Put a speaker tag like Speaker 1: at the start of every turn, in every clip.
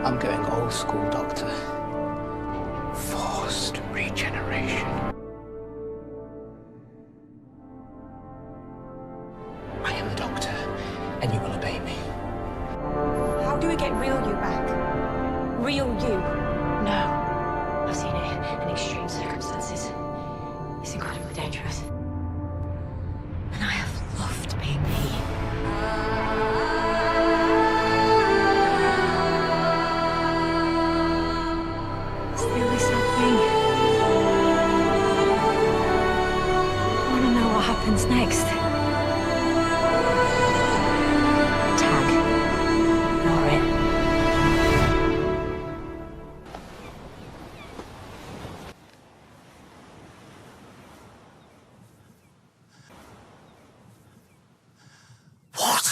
Speaker 1: I'm going old school, Doctor. Forced regeneration. I am the Doctor, and you will obey me.
Speaker 2: How do we get real you back? Real you?
Speaker 3: No. I've seen it in extreme circumstances. It's incredibly dangerous. And I have loved being me. It's the only sad thing. I want to know what happens next. Tag. You're it.
Speaker 1: What?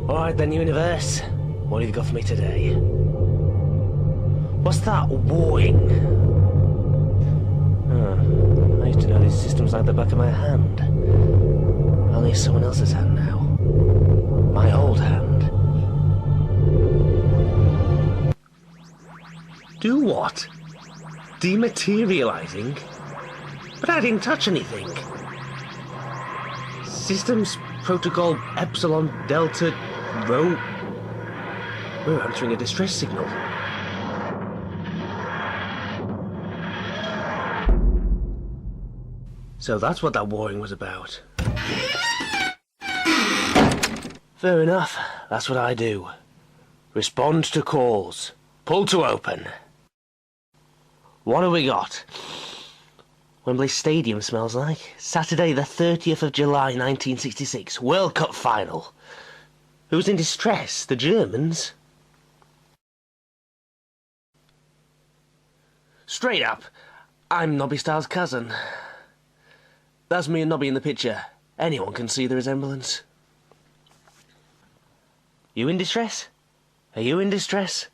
Speaker 4: Alright then, universe. What have you got for me today? What's that warring? I used to know these systems like the back of my hand. Only someone else's hand now. My old hand. Do what? Dematerializing? But I didn't touch anything. Systems Protocol Epsilon Delta Rho. We're answering a distress signal. So that's what that warring was about. Fair enough. That's what I do. Respond to calls. Pull to open. What have we got? Wembley Stadium smells like. Saturday the 30th of July 1966. World Cup final. Who's in distress? The Germans? Straight up. I'm Nobby Star's cousin. That's me and Nobby in the picture. Anyone can see the resemblance. You in distress? Are you in distress?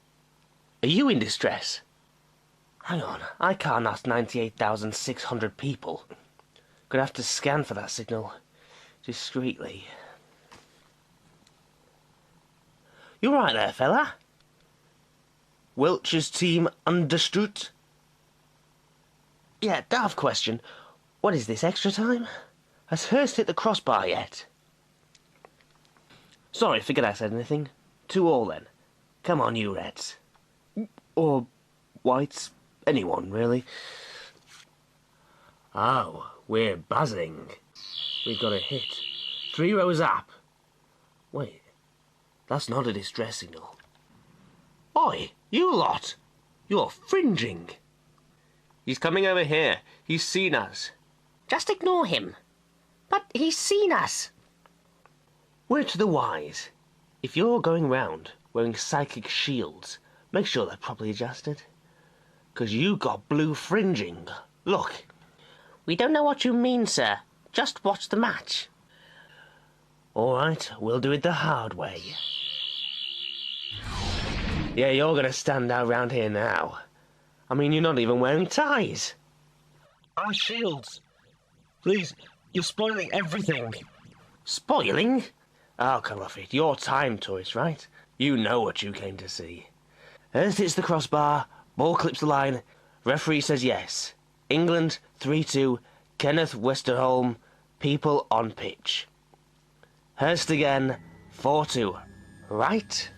Speaker 4: Are you in distress? Hang on, I can't ask 98,600 people. Gonna have to scan for that signal. Discreetly. You right there, fella? Welch's team understood? Yeah, daft question. What is this, extra time? Has Hurst hit the crossbar yet? Sorry, forget I said anything. 2-2 then. Come on, you Reds. Or Whites. Anyone, really. Oh, we're buzzing. We've got a hit. 3 rows up. Wait, that's not a distress signal. Oi, you lot! You're fringing. He's coming over here. He's seen us.
Speaker 5: Just ignore him. But he's seen us.
Speaker 4: Word to the wise. If you're going round wearing psychic shields, make sure they're properly adjusted. 'Cause you got blue fringing. Look.
Speaker 5: We don't know what you mean, sir. Just watch the match.
Speaker 4: All right, we'll do it the hard way. Yeah, you're gonna stand out round here now. I mean, you're not even wearing ties.
Speaker 6: Our shields. Please, you're spoiling everything.
Speaker 4: Spoiling? Oh, come off it. You're time tourist, right? You know what you came to see. Earth hits the crossbar, ball clips the line, referee says yes. England 3-2, Kenneth Westerholm, people on pitch. Hurst again, 4-2, right?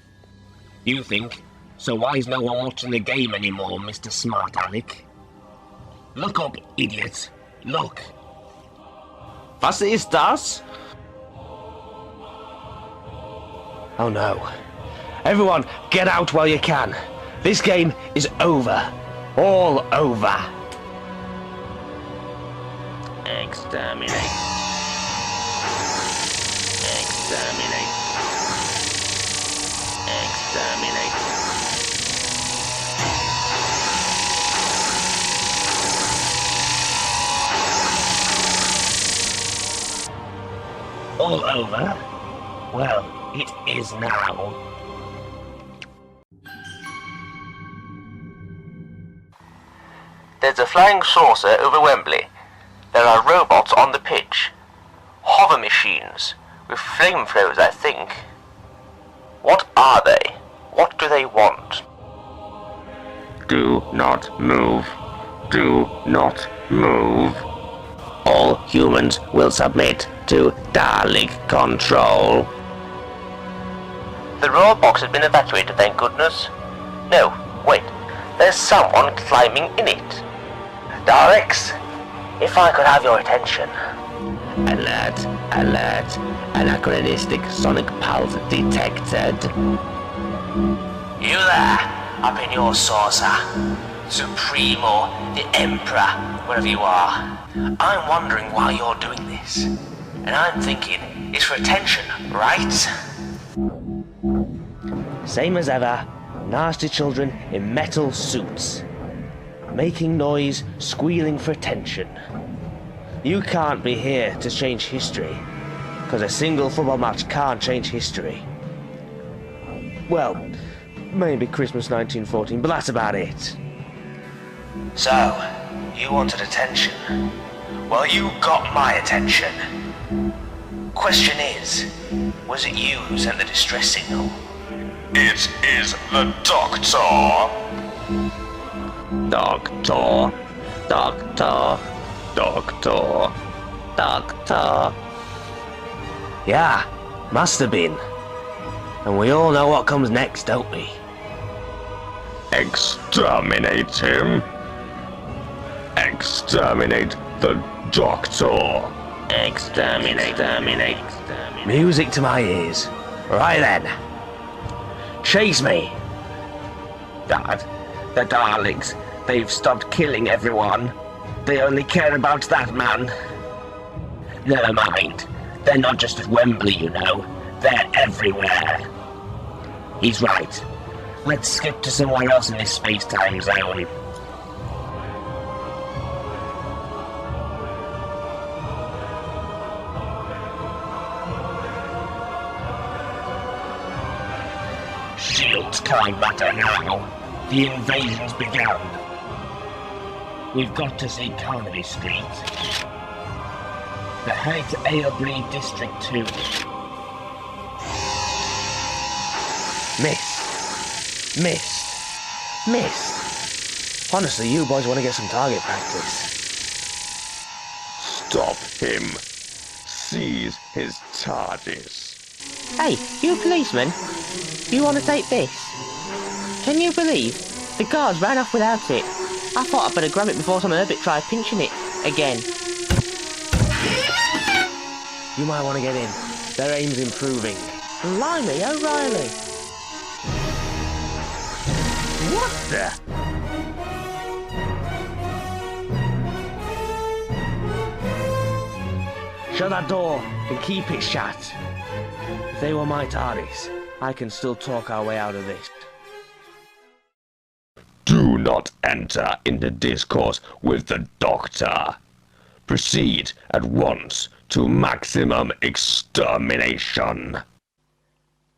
Speaker 6: You think? So why is no one watching the game anymore, Mr. Smart Alec? Look up, idiot. Look.
Speaker 4: Was ist das? Oh no. Everyone, get out while you can. This game is over. All over. Exterminate. Exterminate. Exterminate.
Speaker 6: All over? Well, it is now.
Speaker 4: There's a flying saucer over Wembley. There are robots on the pitch. Hover machines, with flamethrowers, I think. What are they? What do they want?
Speaker 6: Do not move. Do not move. All humans will submit to Dalek control.
Speaker 4: The roar box has been evacuated, thank goodness. No, wait. There's someone climbing in it. Daleks, if I could have your attention.
Speaker 6: Alert, alert. Anachronistic sonic pulse detected.
Speaker 4: You there, up in your saucer. Supreme or the Emperor, wherever you are. I'm wondering why you're doing this. And I'm thinking, it's for attention, right? Same as ever, nasty children in metal suits. Making noise, squealing for attention. You can't be here to change history, because a single football match can't change history. Well, maybe Christmas 1914, but that's about it. So, you wanted attention. Well, you got my attention. Question is, was it you who sent the distress signal?
Speaker 7: It is the Doctor.
Speaker 6: Doctor. Doctor. Doctor. Doctor.
Speaker 4: Yeah, must have been. And we all know what comes next, don't we?
Speaker 7: Exterminate him. Exterminate the Doctor.
Speaker 6: Exterminate. Exterminate. Exterminate.
Speaker 4: Music to my ears. Right then. Chase me.
Speaker 6: Dad, the Daleks, they've stopped killing everyone. They only care about that man. Never mind. They're not just at Wembley, you know. They're everywhere. He's right. Let's skip to somewhere else in this space-time zone. Shields can't matter now. The invasion's begun. We've got to see Carnaby Street. The Heights Aylbury District 2.
Speaker 4: Missed. Missed. Missed. Honestly, you boys want to get some target practice.
Speaker 7: Stop him. Seize his TARDIS.
Speaker 5: Hey, you policeman, you want to take this? Can you believe the guards ran off without it? I thought I'd better grab it before some Herbert tried pinching it again.
Speaker 4: You might want to get in. Their aim's improving.
Speaker 5: Blimey, O'Reilly!
Speaker 4: What the? Shut that door and keep it shut. If they were my TARDIS, I can still talk our way out of this.
Speaker 7: Do not enter into discourse with the Doctor. Proceed at once to maximum extermination.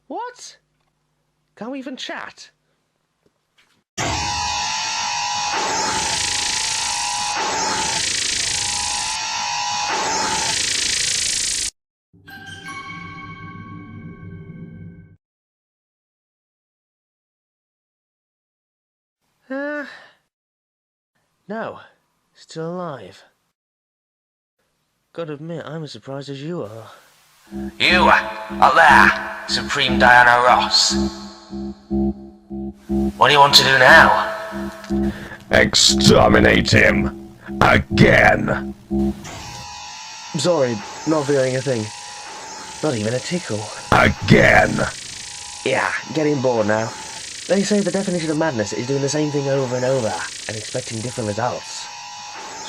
Speaker 4: What? Can't we even chat? No, still alive. Gotta admit, I'm as surprised as you are.
Speaker 1: You, up there, Supreme Diana Ross. What do you want to do now?
Speaker 7: Exterminate him. Again.
Speaker 4: Sorry, not feeling a thing. Not even a tickle.
Speaker 7: Again.
Speaker 4: Yeah, getting bored now. They say the definition of madness is doing the same thing over and over and expecting different results.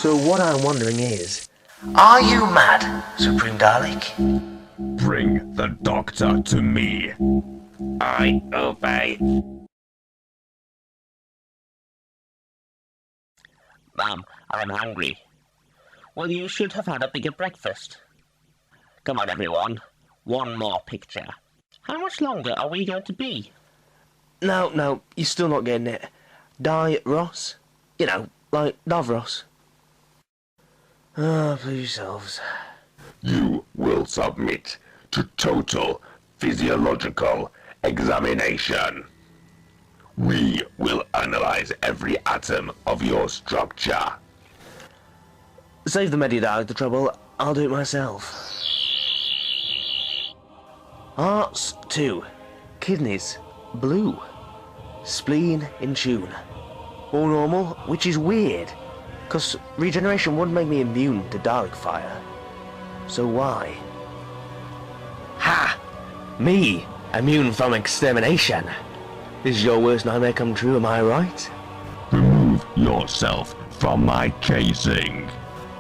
Speaker 4: So what I'm wondering is,
Speaker 1: Are you mad, Supreme Dalek?
Speaker 7: Bring the doctor to me.
Speaker 6: I obey. Mum, I'm hungry. Well, you should have had a bigger breakfast. Come on, everyone. One more picture. How much longer are we going to be?
Speaker 4: No, you're still not getting it. Die Ross? You know, like Davros. Ah, please yourselves.
Speaker 7: You will submit to total physiological examination. We will analyze every atom of your structure.
Speaker 4: Save the Medidalek the trouble, I'll do it myself. Hearts 2. Kidneys blue. Spleen in tune. All normal, which is weird, because regeneration wouldn't make me immune to Dalek fire. So why? Ha! Me, immune from extermination. Is your worst nightmare come true, am I right?
Speaker 7: Remove yourself from my casing.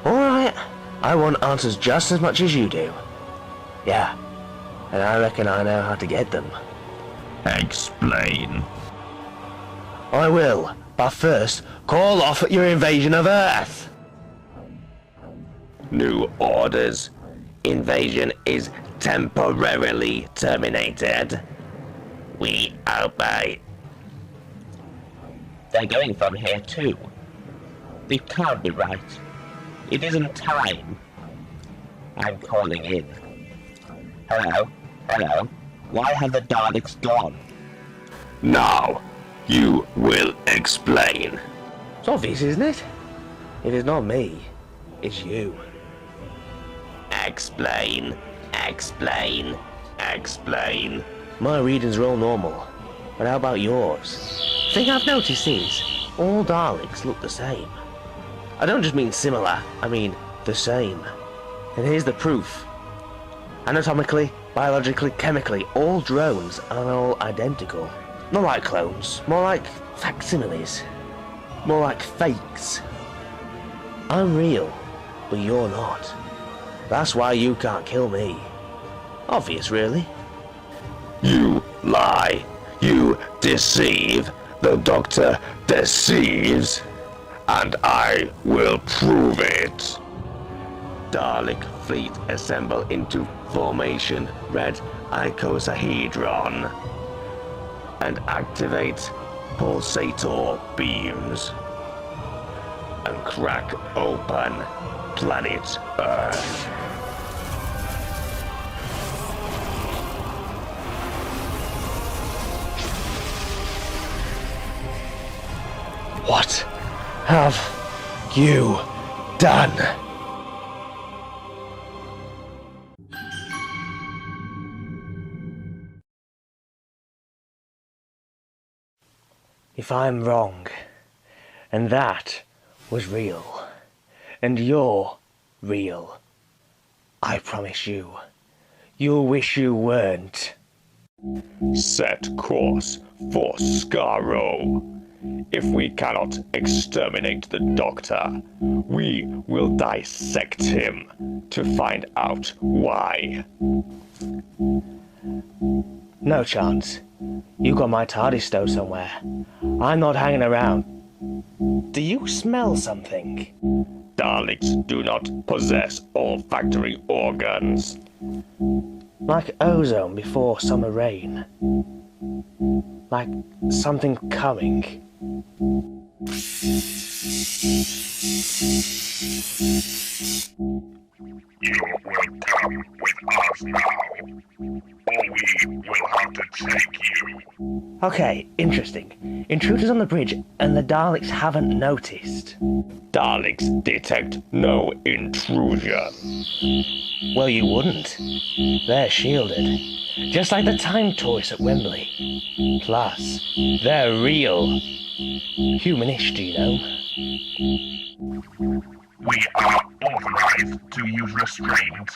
Speaker 4: Alright, I want answers just as much as you do. Yeah, and I reckon I know how to get them.
Speaker 7: Explain.
Speaker 4: I will, but first, call off your invasion of Earth!
Speaker 6: New orders. Invasion is temporarily terminated. We obey. They're going from here too. They can't be right. It isn't time. I'm calling in. Hello? Hello? Why have the Daleks gone?
Speaker 7: Now, you will explain.
Speaker 4: It's obvious, isn't it? It is not me, it's you.
Speaker 6: Explain. Explain. Explain.
Speaker 4: My readings are all normal, but how about yours? Thing I've noticed is, all Daleks look the same. I don't just mean similar, I mean the same. And here's the proof. Anatomically, biologically, chemically, all drones are all identical. Not like clones, more like facsimiles. More like fakes. I'm real, but you're not. That's why you can't kill me. Obvious, really.
Speaker 7: You lie. You deceive. The Doctor deceives. And I will prove it.
Speaker 6: Dalek fleet assemble into formation red icosahedron and activate pulsator beams and crack open planet Earth.
Speaker 4: What have you done? If I'm wrong, and that was real, and you're real, I promise you'll wish you weren't.
Speaker 7: Set course for Skaro. If we cannot exterminate the Doctor, we will dissect him to find out why.
Speaker 4: No chance. You got my TARDIS stowed somewhere. I'm not hanging around. Do you smell something?
Speaker 7: Daleks do not possess olfactory organs.
Speaker 4: Like ozone before summer rain. Like something coming.
Speaker 7: You will come with us now, or we will have to take you.
Speaker 4: Okay, interesting. Intruders on the bridge and the Daleks haven't noticed.
Speaker 7: Daleks detect no intrusion.
Speaker 4: Well, you wouldn't. They're shielded. Just like the time tourists at Wembley. Plus, they're real. Humanish, do you know?
Speaker 7: We are authorized to use restraint.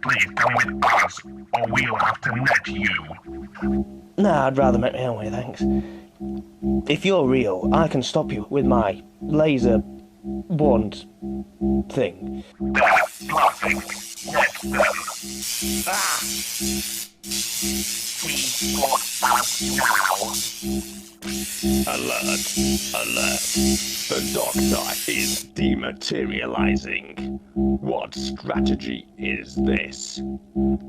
Speaker 7: Please come with us, or we'll have to net you.
Speaker 4: Nah, I'd rather make my own way, thanks. If you're real, I can stop you with my laser wand thing.
Speaker 7: They're bluffing. Net them.
Speaker 6: Ah! Please for us now.
Speaker 7: Alert! Alert! The Doctor is dematerializing. What strategy is this?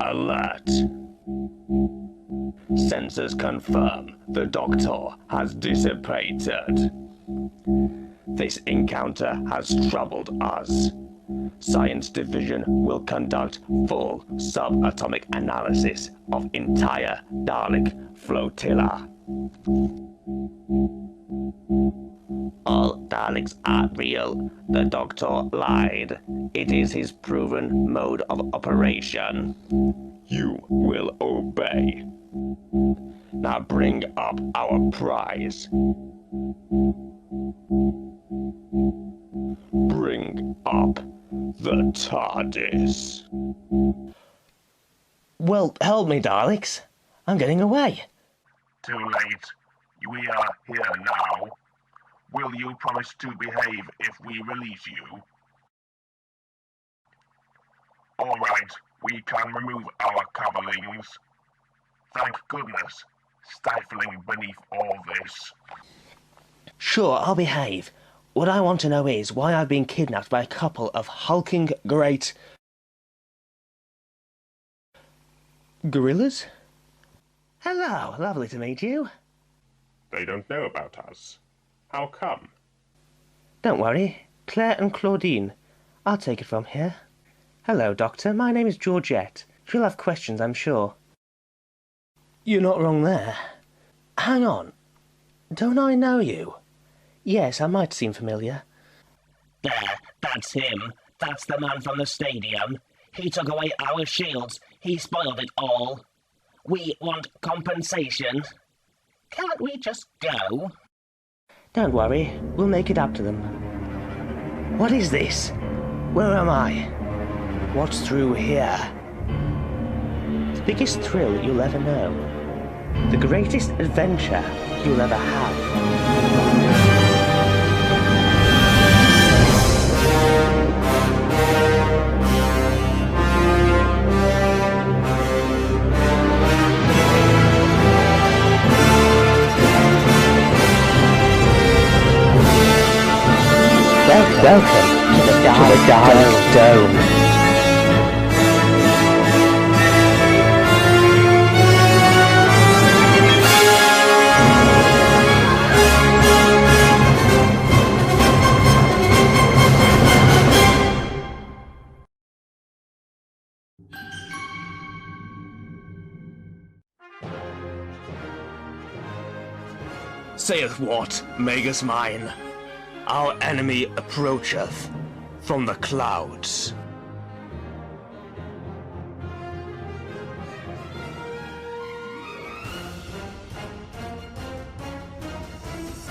Speaker 7: Alert! Sensors confirm the Doctor has dissipated. This encounter has troubled us. Science Division will conduct full subatomic analysis of entire Dalek flotilla. All Daleks are real. The Doctor lied. It is his proven mode of operation. You will obey. Now bring up our prize. Bring up the TARDIS.
Speaker 4: Well, help me, Daleks. I'm getting away.
Speaker 7: Too late. We are here now. Will you promise to behave if we release you? All right, we can remove our coverings. Thank goodness, stifling beneath all this.
Speaker 4: Sure, I'll behave. What I want to know is why I've been kidnapped by a couple of hulking great gorillas? Hello, lovely to meet you.
Speaker 7: They don't know about us. How come?
Speaker 4: Don't worry, Claire and Claudine. I'll take it from here. Hello, Doctor. My name is Georgette. She'll have questions, I'm sure. You're not wrong there. Hang on. Don't I know you? Yes, I might seem familiar.
Speaker 6: There, that's him. That's the man from the stadium. He took away our shields. He spoiled it all. We want compensation. Can't we just go?
Speaker 4: Don't worry, we'll make it up to them. What is this? Where am I? What's through here? The biggest thrill you'll ever know. The greatest adventure you'll ever have. Welcome to the Dalek Dome. Saith what, Magus mine? Our enemy approacheth from the clouds.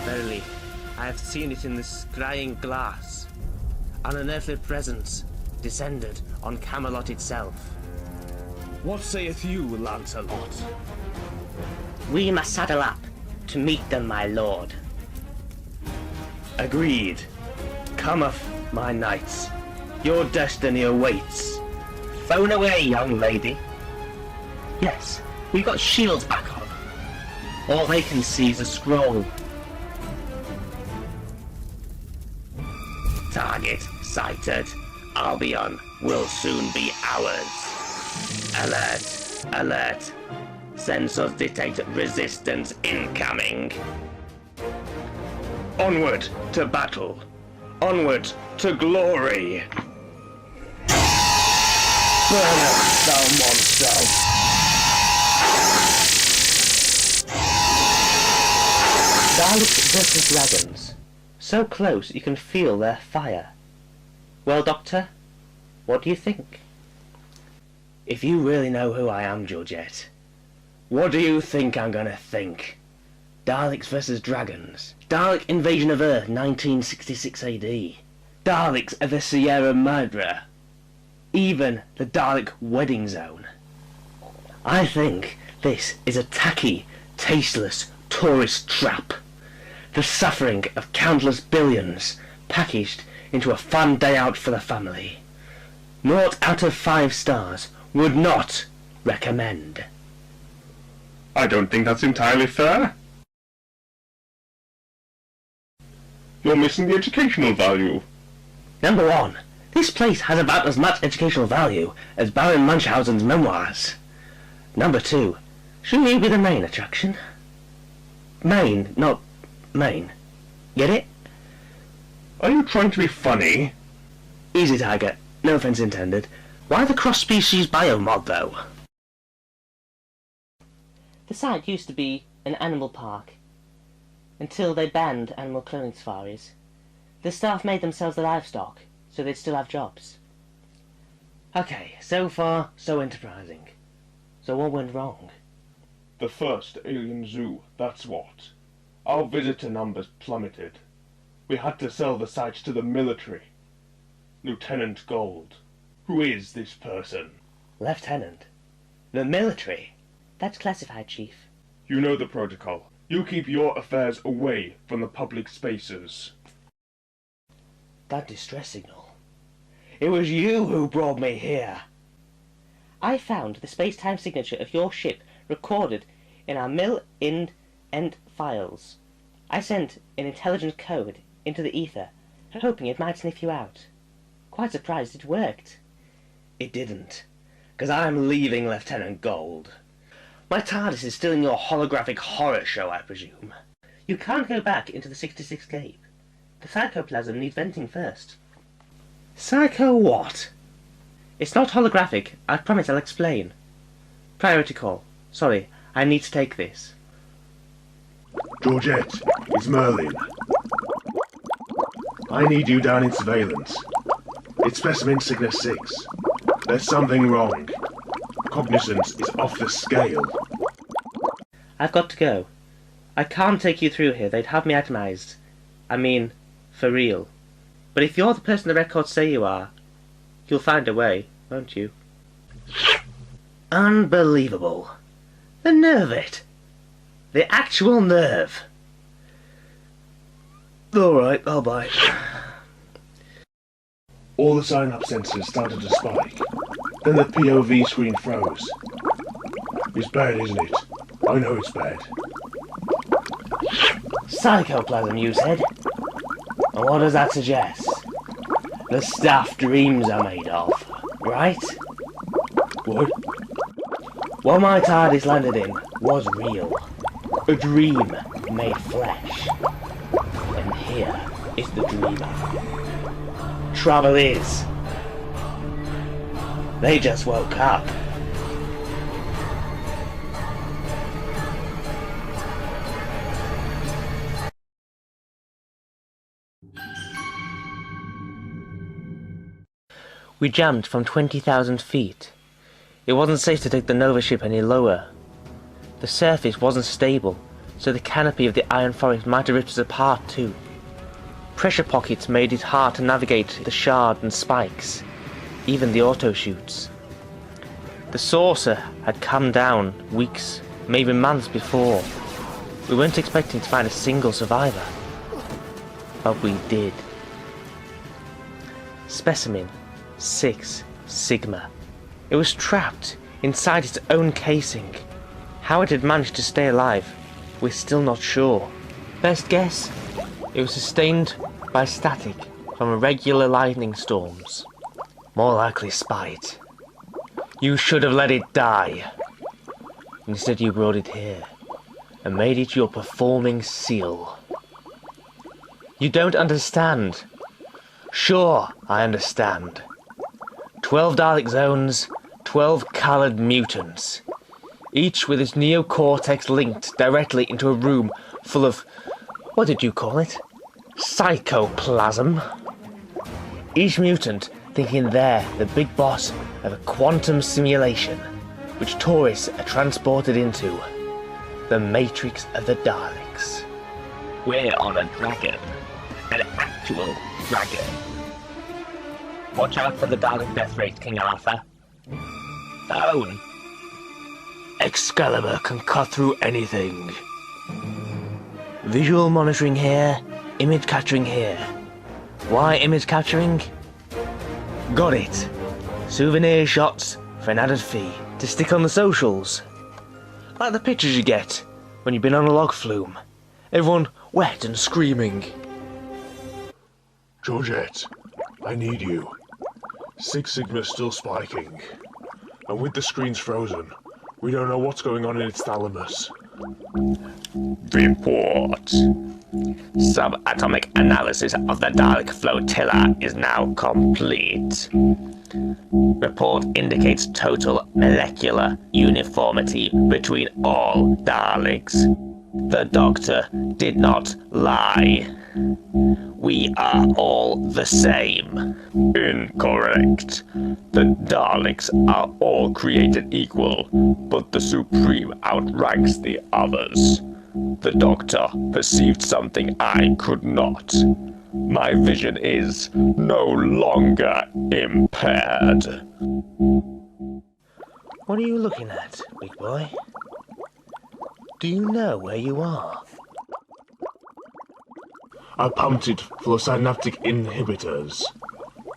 Speaker 4: Verily, I have seen it in the scrying glass. An unearthly presence descended on Camelot itself. What sayeth you, Lancelot?
Speaker 5: We must saddle up to meet them, my lord.
Speaker 4: Agreed. Cometh, my knights. Your destiny awaits.
Speaker 6: Phone away, young lady.
Speaker 5: Yes, we've got shields back on. All they can see is a scroll.
Speaker 6: Target sighted. Albion will soon be ours. Alert, alert. Sensors detect resistance incoming.
Speaker 7: Onward to battle. Onward to glory. Burn up, thou monster.
Speaker 5: Daleks versus dragons. So close you can feel their fire. Well, Doctor, what do you think?
Speaker 4: If you really know who I am, Georgette, what do you think I'm gonna think? Daleks versus dragons. Dalek invasion of Earth, 1966 AD. Daleks of the Sierra Madre. Even the Dalek wedding zone. I think this is a tacky, tasteless tourist trap. The suffering of countless billions packaged into a fun day out for the family. 0 out of 5 stars. Would not recommend.
Speaker 7: I don't think that's entirely fair. You're missing the educational value.
Speaker 4: Number 1. This place has about as much educational value as Baron Munchausen's memoirs. Number 2. Shouldn't you be the main attraction? Main, not main. Get it?
Speaker 7: Are you trying to be funny?
Speaker 4: Easy, Tiger. No offense intended. Why the cross-species biomod, though?
Speaker 5: The site used to be an animal park, until they banned animal cloning safaris. The staff made themselves the livestock, so they'd still have jobs.
Speaker 4: Okay, so far, so enterprising. So what went wrong?
Speaker 7: The first alien zoo, that's what. Our visitor numbers plummeted. We had to sell the site to the military. Lieutenant Gold. Who is this person?
Speaker 4: Lieutenant? The military?
Speaker 5: That's classified, Chief.
Speaker 7: You know the protocol. You keep your affairs away from the public spaces.
Speaker 4: That distress signal. It was you who brought me here.
Speaker 5: I found the space-time signature of your ship recorded in our mill-end files. I sent an intelligent code into the ether, hoping it might sniff you out. Quite surprised it worked.
Speaker 4: It didn't, 'cause I'm leaving Lieutenant Gold. My TARDIS is still in your holographic horror show, I presume.
Speaker 5: You can't go back into the 66 Cape. The psychoplasm needs venting first.
Speaker 4: Psycho what?
Speaker 5: It's not holographic. I promise I'll explain. Priority call. Sorry, I need to take this.
Speaker 8: Georgette, it's Merlin. I need you down in surveillance. It's specimen sickness 6. There's something wrong. Cognizance is off the scale.
Speaker 5: I've got to go. I can't take you through here. They'd have me atomized. I mean, for real. But if you're the person the records say you are, you'll find a way, won't you?
Speaker 4: Unbelievable. The nerve of it. The actual nerve. Alright, I'll bite.
Speaker 8: All the sign-up sensors started to spike. Then the POV screen froze. It's bad, isn't it? I know it's bad.
Speaker 4: Psychoplasm, you said? And what does that suggest? The stuff dreams are made of, right?
Speaker 8: What?
Speaker 4: What my TARDIS landed in was real. A dream made flesh. And here is the dreamer. Trouble is, they just woke up.
Speaker 5: We jammed from 20,000 feet. It wasn't safe to take the Nova ship any lower. The surface wasn't stable, so the canopy of the Iron Forest might have ripped us apart too. Pressure pockets made it hard to navigate the shard and spikes, even the auto chutes. The saucer had come down weeks, maybe months before. We weren't expecting to find a single survivor, but we did. Specimen 6 Sigma. It was trapped inside its own casing. How it had managed to stay alive, we're still not sure. Best guess, it was sustained by static from irregular lightning storms.
Speaker 4: More likely spite. You should have let it die. Instead you brought it here and made it your performing seal.
Speaker 5: You don't understand. Sure, I understand. 12 Dalek zones, 12 coloured mutants. Each with its neocortex linked directly into a room full of... what did you call it? Psychoplasm. Each mutant thinking they're the big boss of a quantum simulation, which tourists are transported into. The Matrix of the Daleks.
Speaker 6: We're on a dragon. An actual dragon. Watch out for the Dalek death rate, King Arthur. Phone.
Speaker 4: Excalibur can cut through anything. Visual monitoring here, image capturing here. Why image capturing? Got it. Souvenir shots for an added fee to stick on the socials. Like the pictures you get when you've been on a log flume. Everyone wet and screaming.
Speaker 8: Georgette, I need you. Six Sigma's still spiking. And with the screens frozen, we don't know what's going on in its thalamus.
Speaker 7: Report. Subatomic analysis of the Dalek flotilla is now complete. Report indicates total molecular uniformity between all Daleks. The Doctor did not lie. We are all the same. Incorrect. The Daleks are all created equal, but the Supreme outranks the others. The Doctor perceived something I could not. My vision is no longer impaired.
Speaker 4: What are you looking at, big boy? Do you know where you are?
Speaker 8: I pumped it full of synaptic inhibitors,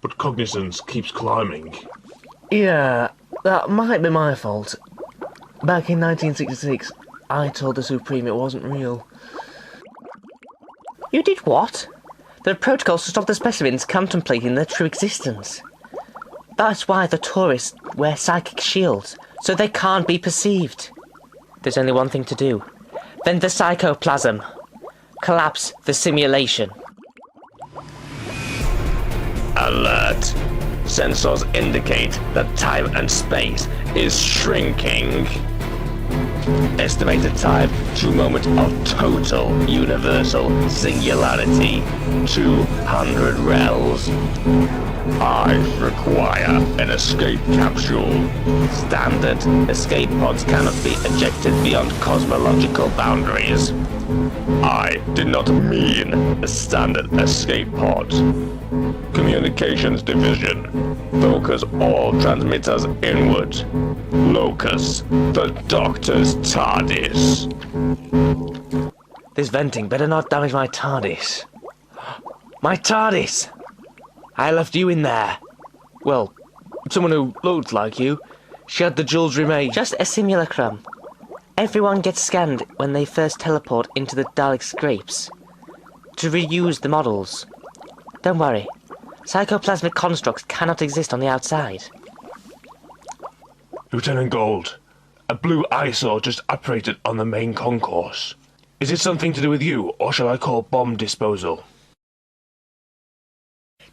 Speaker 8: but cognizance keeps climbing.
Speaker 4: Yeah, that might be my fault. Back in 1966, I told the Supreme it wasn't real.
Speaker 5: You did what? There are protocols to stop the specimens contemplating their true existence. That's why the tourists wear psychic shields, so they can't be perceived. There's only one thing to do. Then the psychoplasm. Collapse the simulation.
Speaker 7: Alert. Sensors indicate that time and space is shrinking. Estimated time to moment of total universal singularity, 200 rels. I require an escape capsule. Standard escape pods cannot be ejected beyond cosmological boundaries. I did not mean a standard escape pod. Communications division. Focus all transmitters inward. Locus, the Doctor's TARDIS.
Speaker 4: This venting better not damage my TARDIS. My TARDIS! I left you in there. Well, someone who looked like you. She had the jewels remain.
Speaker 5: Just a simulacrum. Everyone gets scanned when they first teleport into the Dalek scrapes. To reuse the models. Don't worry. Psychoplasmic constructs cannot exist on the outside.
Speaker 8: Lieutenant Gold, a blue eyesore just operated on the main concourse. Is it something to do with you, or shall I call bomb disposal?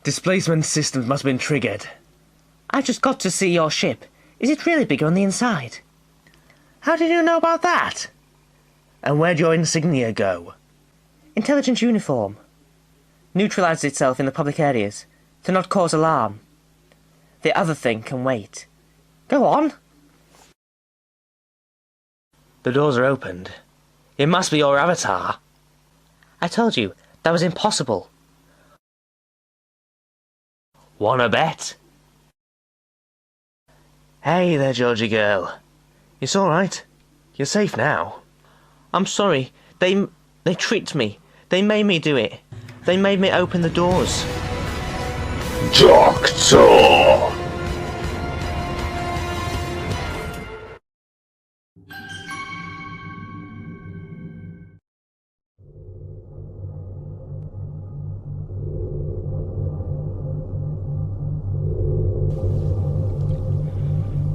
Speaker 4: Displacement systems must have been triggered.
Speaker 5: I just got to see your ship. Is it really bigger on the inside?
Speaker 4: How did you know about that? And where'd your insignia go?
Speaker 5: Intelligence uniform. Neutralizes itself in the public areas to not cause alarm. The other thing can wait. Go on.
Speaker 4: The doors are opened. It must be your avatar.
Speaker 5: I told you, that was impossible.
Speaker 4: Wanna bet? Hey there, Georgie girl. It's alright. You're safe now.
Speaker 5: I'm sorry. They tricked me. They made me do it. They made me open the doors.
Speaker 7: Doctor!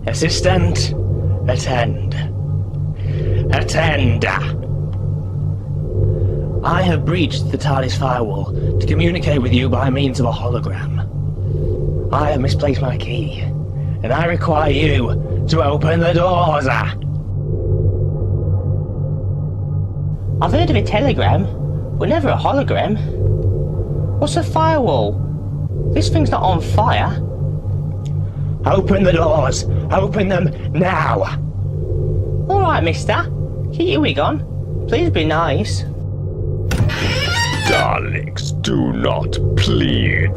Speaker 4: Assistant, attend. Attend! I have breached the TARDIS firewall to communicate with you by means of a hologram. I have misplaced my key, and I require you to open the doors.
Speaker 5: I've heard of a telegram, but never a hologram. What's a firewall? This thing's not on fire.
Speaker 4: Open the doors! Open them now!
Speaker 5: Alright, mister. Keep your wig on. Please be nice.
Speaker 7: Daleks, do not plead.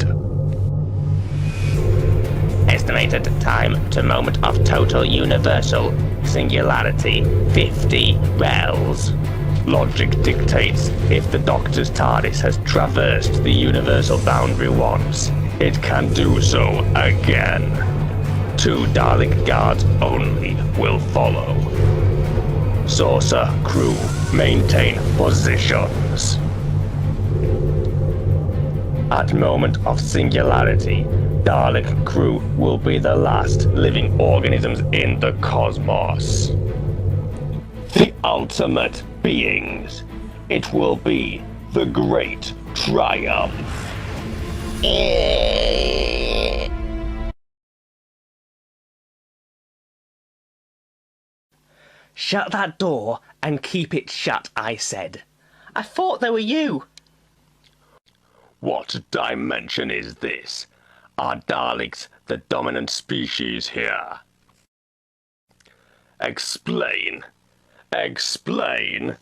Speaker 7: Estimated time to moment of total universal singularity, 50 rels. Logic dictates if the Doctor's TARDIS has traversed the universal boundary once, it can do so again. 2 Dalek guards only will follow. Saucer crew, maintain positions. At moment of singularity, Dalek crew will be the last living organisms in the cosmos. The ultimate beings. It will be the great triumph.
Speaker 4: Shut that door and keep it shut, I said.
Speaker 5: I thought they were you.
Speaker 7: What dimension is this? Are Daleks the dominant species here? Explain. Explain.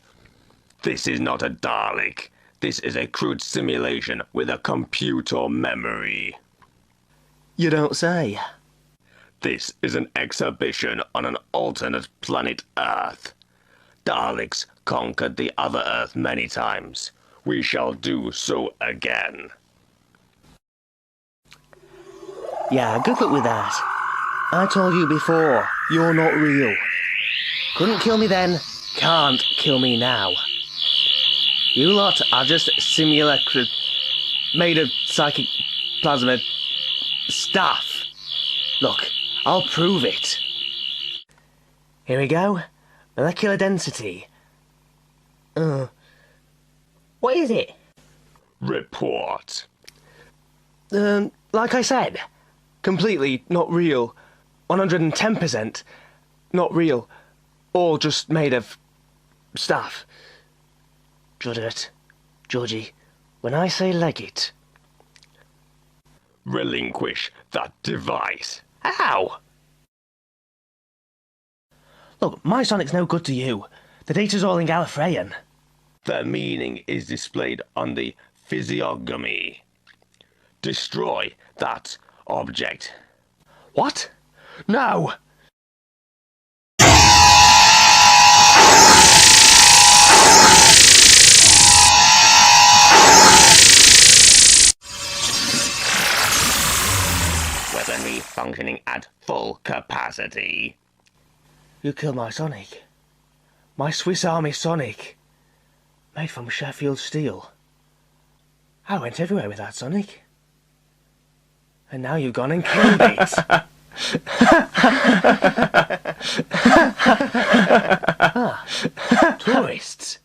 Speaker 7: This is not a Dalek. This is a crude simulation with a computer memory.
Speaker 4: You don't say.
Speaker 7: This is an exhibition on an alternate planet Earth. Daleks conquered the other Earth many times. We shall do so again.
Speaker 4: Yeah, good luck with that. I told you before, you're not real. Couldn't kill me then, can't kill me now. You lot are just simulacra made of psychic plasma stuff. Look, I'll prove it. Here we go. Molecular density.
Speaker 5: What is it?
Speaker 7: Report.
Speaker 4: Like I said, completely not real. 110% not real. All just made of stuff. Juddert, Georgie, when I say leg it.
Speaker 7: Relinquish that device.
Speaker 4: Ow! Look, my sonic's no good to you. The data's all in Gallifreyan.
Speaker 7: The meaning is displayed on the physiognomy. Destroy that object.
Speaker 4: What? No!
Speaker 7: Weaponry functioning at full capacity.
Speaker 4: You killed my Sonic. My Swiss Army Sonic. Made from Sheffield steel. I went everywhere with that Sonic. And now you've gone and killed it. Tourists.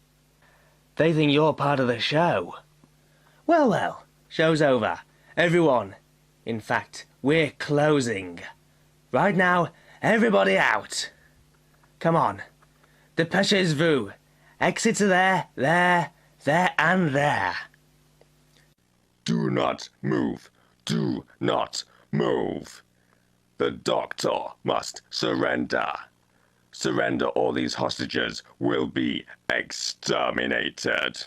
Speaker 4: They think you're part of the show. Well, well, show's over. Everyone. In fact, we're closing. Right now, everybody out. Come on. Dépêchez-vous. Exits are there, and there.
Speaker 7: Do not move. Do not move. The Doctor must surrender. Surrender or these hostages will be exterminated.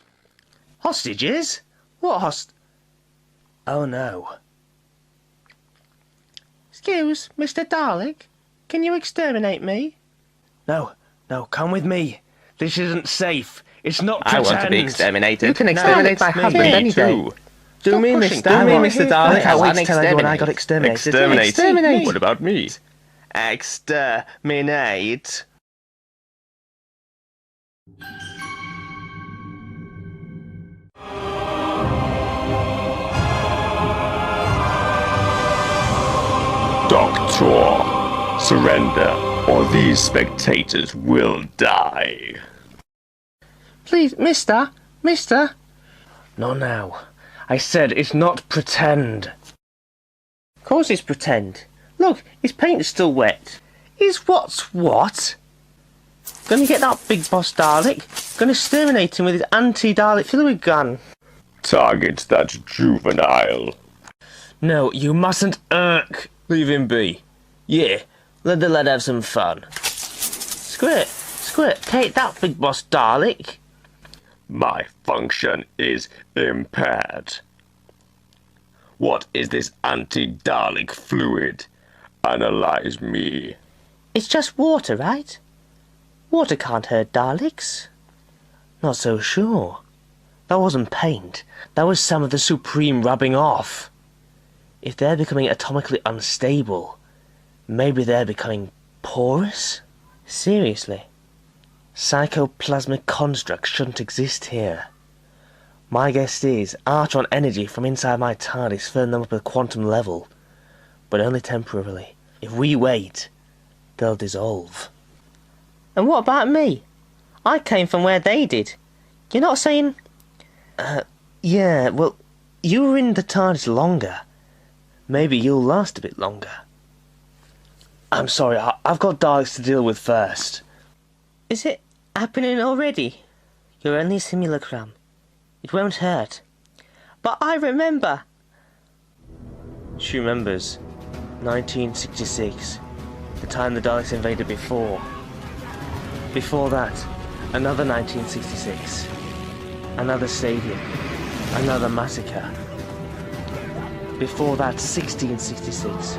Speaker 4: Hostages? What Oh no. Excuse, Mr. Dalek? Can you exterminate me? No, come with me. This isn't safe. It's not pretend.
Speaker 5: I want to be exterminated.
Speaker 4: You can exterminate my husband any day. Do me, Mr. Dalek. I can't wait to tell everyone I got exterminated.
Speaker 7: Exterminate. What about me?
Speaker 4: Exterminate.
Speaker 7: Doctor, surrender, or these spectators will die.
Speaker 4: Please, mister,
Speaker 5: Mister? Not now. I said it's not pretend. Of course it's pretend. Look, his paint is still wet. Is what's what? Gonna get that big boss Dalek. Gonna exterminate him with his anti-Dalek fluid gun.
Speaker 7: Target that juvenile.
Speaker 5: No, you mustn't irk. Leave him be. Yeah, let the lad have some fun. Squirt, take that big boss Dalek.
Speaker 7: My function is impaired. What is this anti-Dalek fluid? Analyze me.
Speaker 5: It's just water, right? Water can't hurt Daleks. Not so sure. That wasn't paint. That was some of the Supreme rubbing off. If they're becoming atomically unstable, maybe they're becoming porous? Seriously. Psychoplasmic constructs shouldn't exist here. My guess is archon energy from inside my TARDIS firmed them up at quantum level, but only temporarily. If we wait, they'll dissolve. And what about me? I came from where they did. You're not saying... yeah, well, you were in the TARDIS longer. Maybe you'll last a bit longer. I'm sorry, I've got Daleks to deal with first. Is it happening already? You're only a simulacrum. It won't hurt. But I remember. She remembers. 1966. The time the Daleks invaded before. Before that, another 1966. Another stadium. Another massacre. Before that, 1666.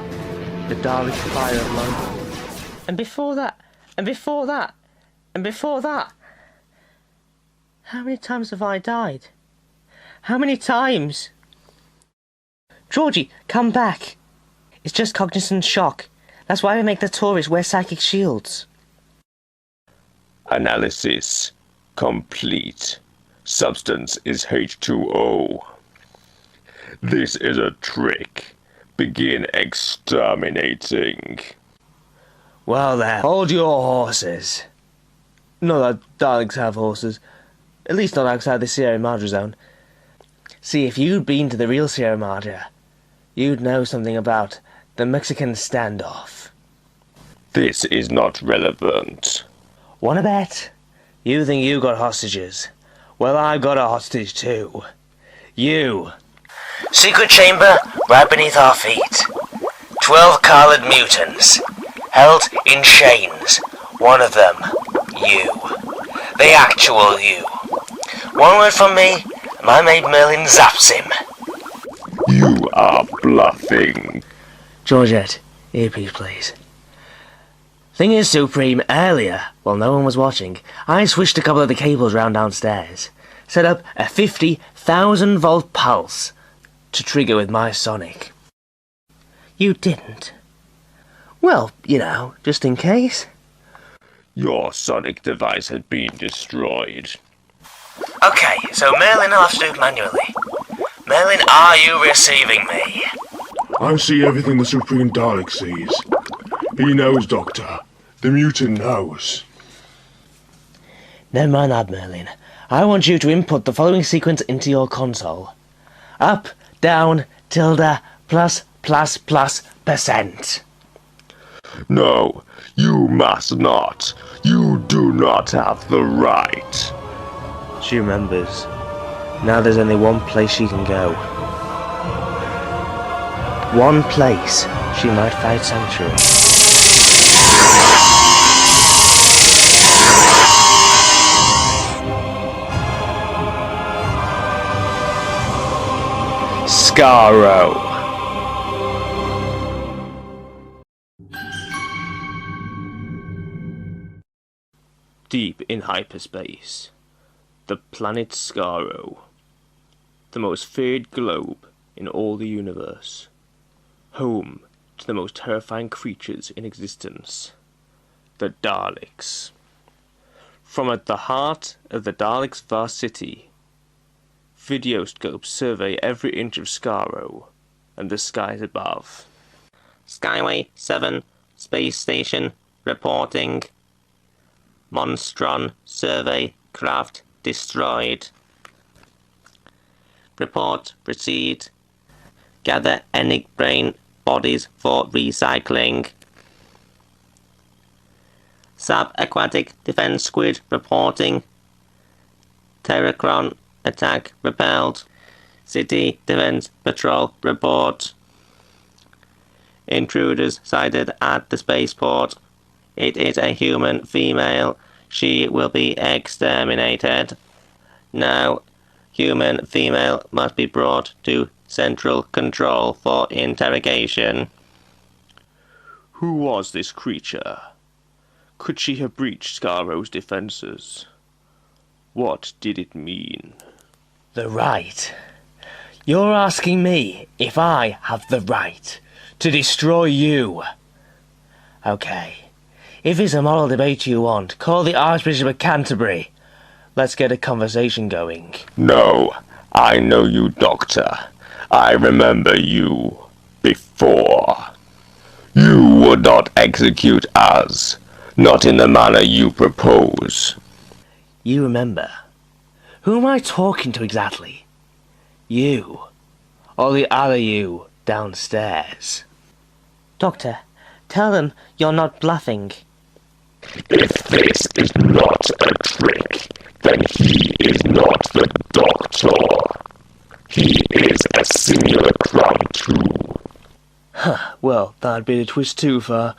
Speaker 5: The Dalek fire of London. And before that, and before that, and before that. How many times have I died? How many times? Georgie, come back. It's just cognizant shock. That's why we make the tourists wear psychic shields.
Speaker 7: Analysis complete. Substance is H2O. This is a trick. Begin exterminating.
Speaker 5: Well then, hold your horses. Not that Daleks have horses. At least not outside the Sierra Madre zone. See, if you'd been to the real Sierra Madre, you'd know something about the Mexican standoff.
Speaker 7: This is not relevant.
Speaker 5: Wanna bet? You think you got hostages? Well, I've got a hostage too. You. Secret chamber right beneath our feet. 12 colored mutants, held in chains. One of them, you. The actual you. One word from me, and my maid Merlin zaps him.
Speaker 7: You are bluffing.
Speaker 5: Georgette, earpiece please. Thing is, Supreme, earlier, while no one was watching, I switched a couple of the cables round downstairs. Set up a 50,000 volt pulse to trigger with my sonic. You didn't? Well, you know, just in case.
Speaker 7: Your sonic device had been destroyed.
Speaker 5: Okay, so Merlin will have to do it manually. Merlin, are you receiving me?
Speaker 8: I see everything the Supreme Dalek sees. He knows, Doctor. The mutant knows.
Speaker 5: Never mind that, Merlin. I want you to input the following sequence into your console. Up, down, tilde, plus, %.
Speaker 7: No, you must not. You do not have the right.
Speaker 5: She remembers. Now there's only one place she can go. One place she might find sanctuary. Skaro. Deep in hyperspace, the planet Skaro, the most feared globe in all the universe, home to the most terrifying creatures in existence, the Daleks. From at the heart of the Daleks' vast city, videoscopes survey every inch of Skaro and the skies above. Skyway 7, space station, reporting. Monstron survey craft destroyed.
Speaker 7: Report, proceed. Gather any brain bodies for recycling. Subaquatic defense squid reporting. Terracron attack repelled. City defense patrol report. Intruders sighted at the spaceport. It is a human female. She will be exterminated. Now, human female must be brought to Central Control for interrogation.
Speaker 5: Who was this creature? Could she have breached Skaro's defenses? What did it mean?
Speaker 4: The right? You're asking me if I have the right to destroy you? Okay. If it's a moral debate you want, call the Archbishop of Canterbury. Let's get a conversation going.
Speaker 6: No, I know you, Doctor. I remember you before. You would not execute us, not in the manner you propose.
Speaker 4: You remember? Who am I talking to exactly? You? Or the other you downstairs?
Speaker 5: Doctor, tell them you're not bluffing.
Speaker 6: If this is not a trick, then he is not the Doctor. He is a simulacrum too.
Speaker 4: Huh, well, that'd be the twist too far.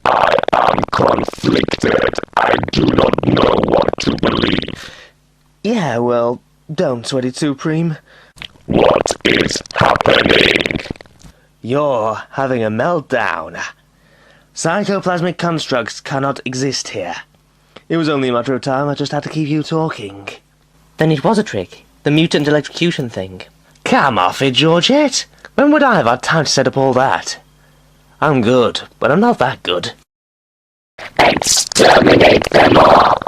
Speaker 6: I am conflicted. I do not know what to believe.
Speaker 4: Yeah, well, don't sweat it, Supreme.
Speaker 6: What is happening?
Speaker 4: You're having a meltdown. Psychoplasmic constructs cannot exist here. It was only a matter of time. I just had to keep you talking.
Speaker 5: Then it was a trick. The mutant electrocution thing.
Speaker 4: Come off it, Georgette. When would I have had time to set up all that? I'm good, but I'm not that good.
Speaker 6: Exterminate them all!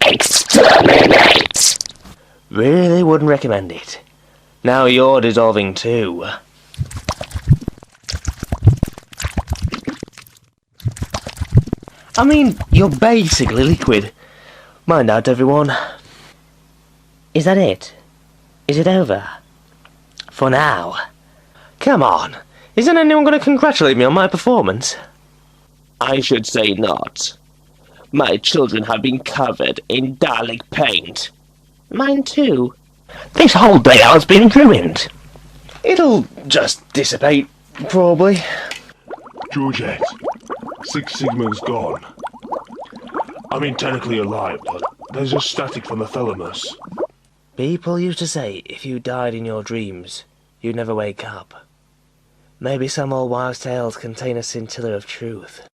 Speaker 6: Exterminate!
Speaker 4: Really wouldn't recommend it. Now you're dissolving too. I mean, you're basically liquid. Mind out, everyone.
Speaker 5: Is that it? Is it over?
Speaker 4: For now. Come on. Isn't anyone going to congratulate me on my performance?
Speaker 6: I should say not. My children have been covered in Dalek paint.
Speaker 4: Mine too. This whole day has been ruined. It'll just dissipate, probably.
Speaker 8: Georgette, Six Sigma's gone. I mean, technically alive, but there's just static from the thalamus.
Speaker 4: People used to say if you died in your dreams, you'd never wake up. Maybe some old wives' tales contain a scintilla of truth.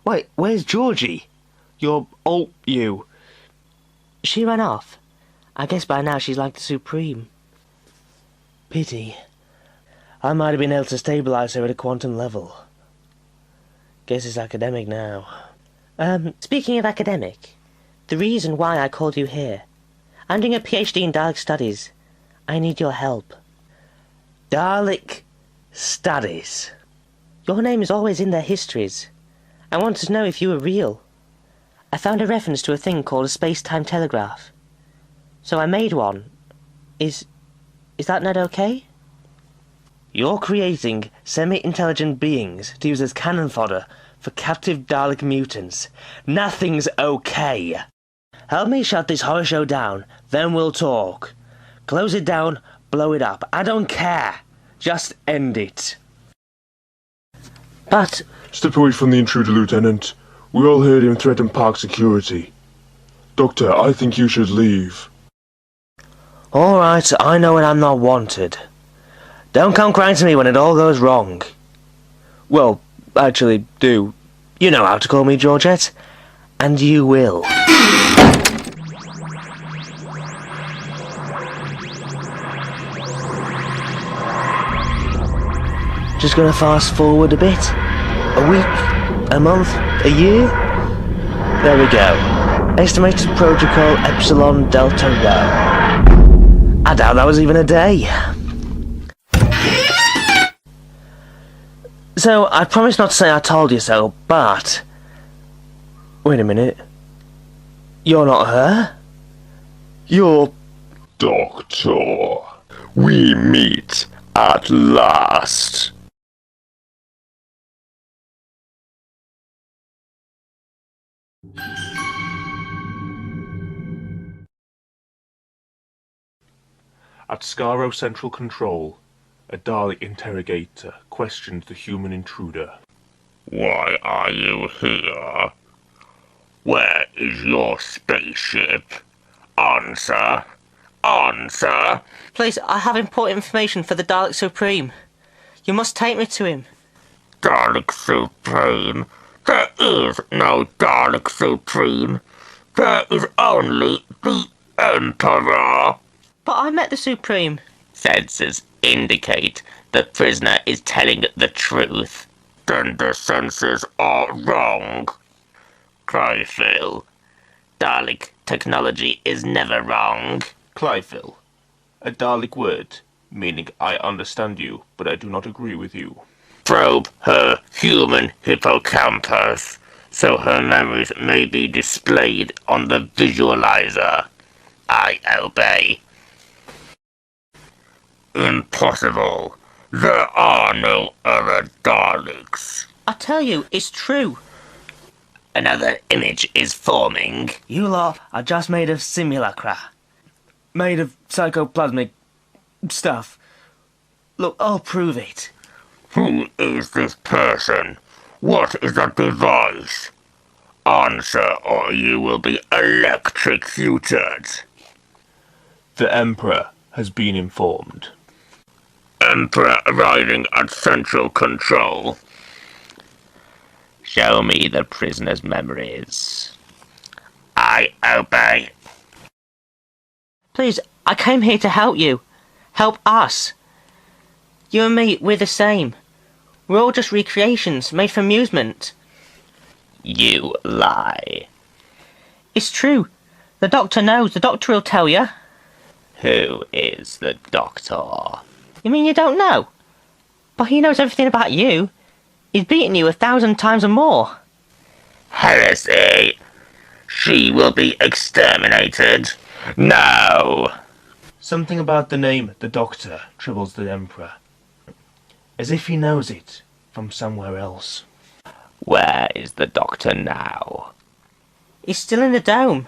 Speaker 4: Wait, where's Georgie? Your old you.
Speaker 5: She ran off. I guess by now she's like the Supreme.
Speaker 4: Pity. I might have been able to stabilize her at a quantum level. Guess it's academic now.
Speaker 5: Speaking of academic, the reason why I called you here. I'm doing a PhD in Dalek Studies. I need your help.
Speaker 4: Dalek Studies?
Speaker 5: Your name is always in their histories. I wanted to know if you were real. I found a reference to a thing called a space-time telegraph. So I made one. Is that not okay?
Speaker 4: You're creating semi-intelligent beings to use as cannon fodder for captive Dalek mutants. Nothing's okay. Help me shut this horror show down, then we'll talk. Close it down, blow it up. I don't care. Just end it.
Speaker 5: But...
Speaker 8: Step away from the intruder, Lieutenant. We all heard him threaten park security. Doctor, I think you should leave.
Speaker 4: Alright, I know when I'm not wanted. Don't come crying to me when it all goes wrong. Well, actually, do. You know how to call me, Georgette. And you will. Just gonna fast forward a bit. A week, a month, a year. There we go. Estimated protocol Epsilon Delta Rho. I doubt that was even a day. So, I promise not to say I told you so, but... Wait a minute. You're not her? You're...
Speaker 7: Doctor. We meet at last.
Speaker 8: At Skaro Central Control, a Dalek interrogator questions the human intruder.
Speaker 7: Why are you here? Where is your spaceship? Answer! Answer!
Speaker 5: Please, I have important information for the Dalek Supreme. You must take me to him.
Speaker 7: Dalek Supreme? There is no Dalek Supreme. There is only the Emperor.
Speaker 5: But I met the Supreme.
Speaker 6: Sensors indicate the prisoner is telling the truth.
Speaker 7: Then the sensors are wrong.
Speaker 6: Cryphil. Dalek technology is never wrong.
Speaker 8: Clyphil, a Dalek word, meaning I understand you, but I do not agree with you.
Speaker 6: Probe her human hippocampus, so her memories may be displayed on the visualizer. I obey.
Speaker 7: Impossible. There are no other Daleks.
Speaker 5: I tell you, it's true.
Speaker 6: Another image is forming.
Speaker 5: You lot are just made of simulacra. Made of psychoplasmic stuff. Look, I'll prove it.
Speaker 7: Who is this person? What is the device? Answer or you will be electrocuted.
Speaker 8: The Emperor has been informed.
Speaker 7: Emperor arriving at Central Control.
Speaker 6: Show me the prisoner's memories. I obey.
Speaker 5: Please, I came here to help you. Help us. You and me, we're the same. We're all just recreations made for amusement.
Speaker 6: You lie.
Speaker 5: It's true. The Doctor knows. The Doctor will tell you.
Speaker 6: Who is the Doctor?
Speaker 5: You mean you don't know? But he knows everything about you. He's beaten you 1,000 times or more.
Speaker 6: Heresy! She will be exterminated. No!
Speaker 8: Something about the name the Doctor troubles the Emperor, as if he knows it from somewhere else.
Speaker 6: Where is the Doctor now?
Speaker 5: He's still in the dome.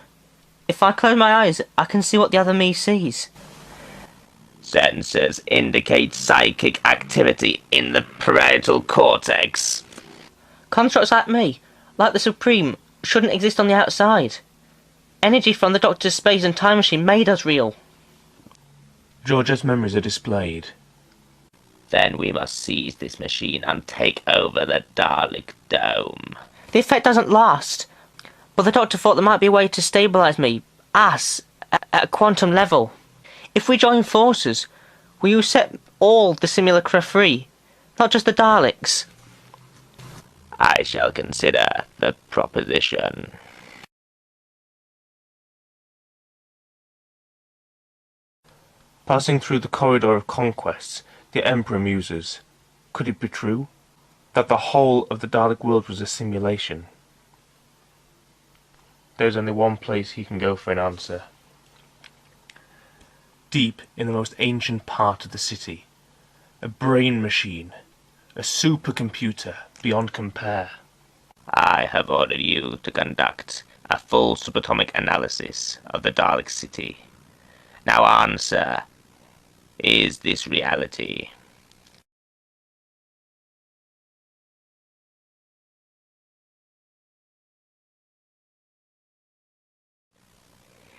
Speaker 5: If I close my eyes, I can see what the other me sees.
Speaker 6: Sensors indicate psychic activity in the parietal cortex.
Speaker 5: Constructs like me, like the Supreme, shouldn't exist on the outside. Energy from the Doctor's space and time machine made us real.
Speaker 8: Georgia's memories are displayed.
Speaker 6: Then we must seize this machine and take over the Dalek Dome.
Speaker 5: The effect doesn't last, but the Doctor thought there might be a way to stabilise me, us, at a quantum level. If we join forces, will you set all the simulacra free, not just the Daleks?
Speaker 6: I shall consider the proposition.
Speaker 8: Passing through the corridor of conquests, the Emperor muses. Could it be true that the whole of the Dalek world was a simulation? There's only one place he can go for an answer. Deep in the most ancient part of the city, a brain machine, a supercomputer beyond compare.
Speaker 6: I have ordered you to conduct a full subatomic analysis of the Dalek city. Now answer, is this reality?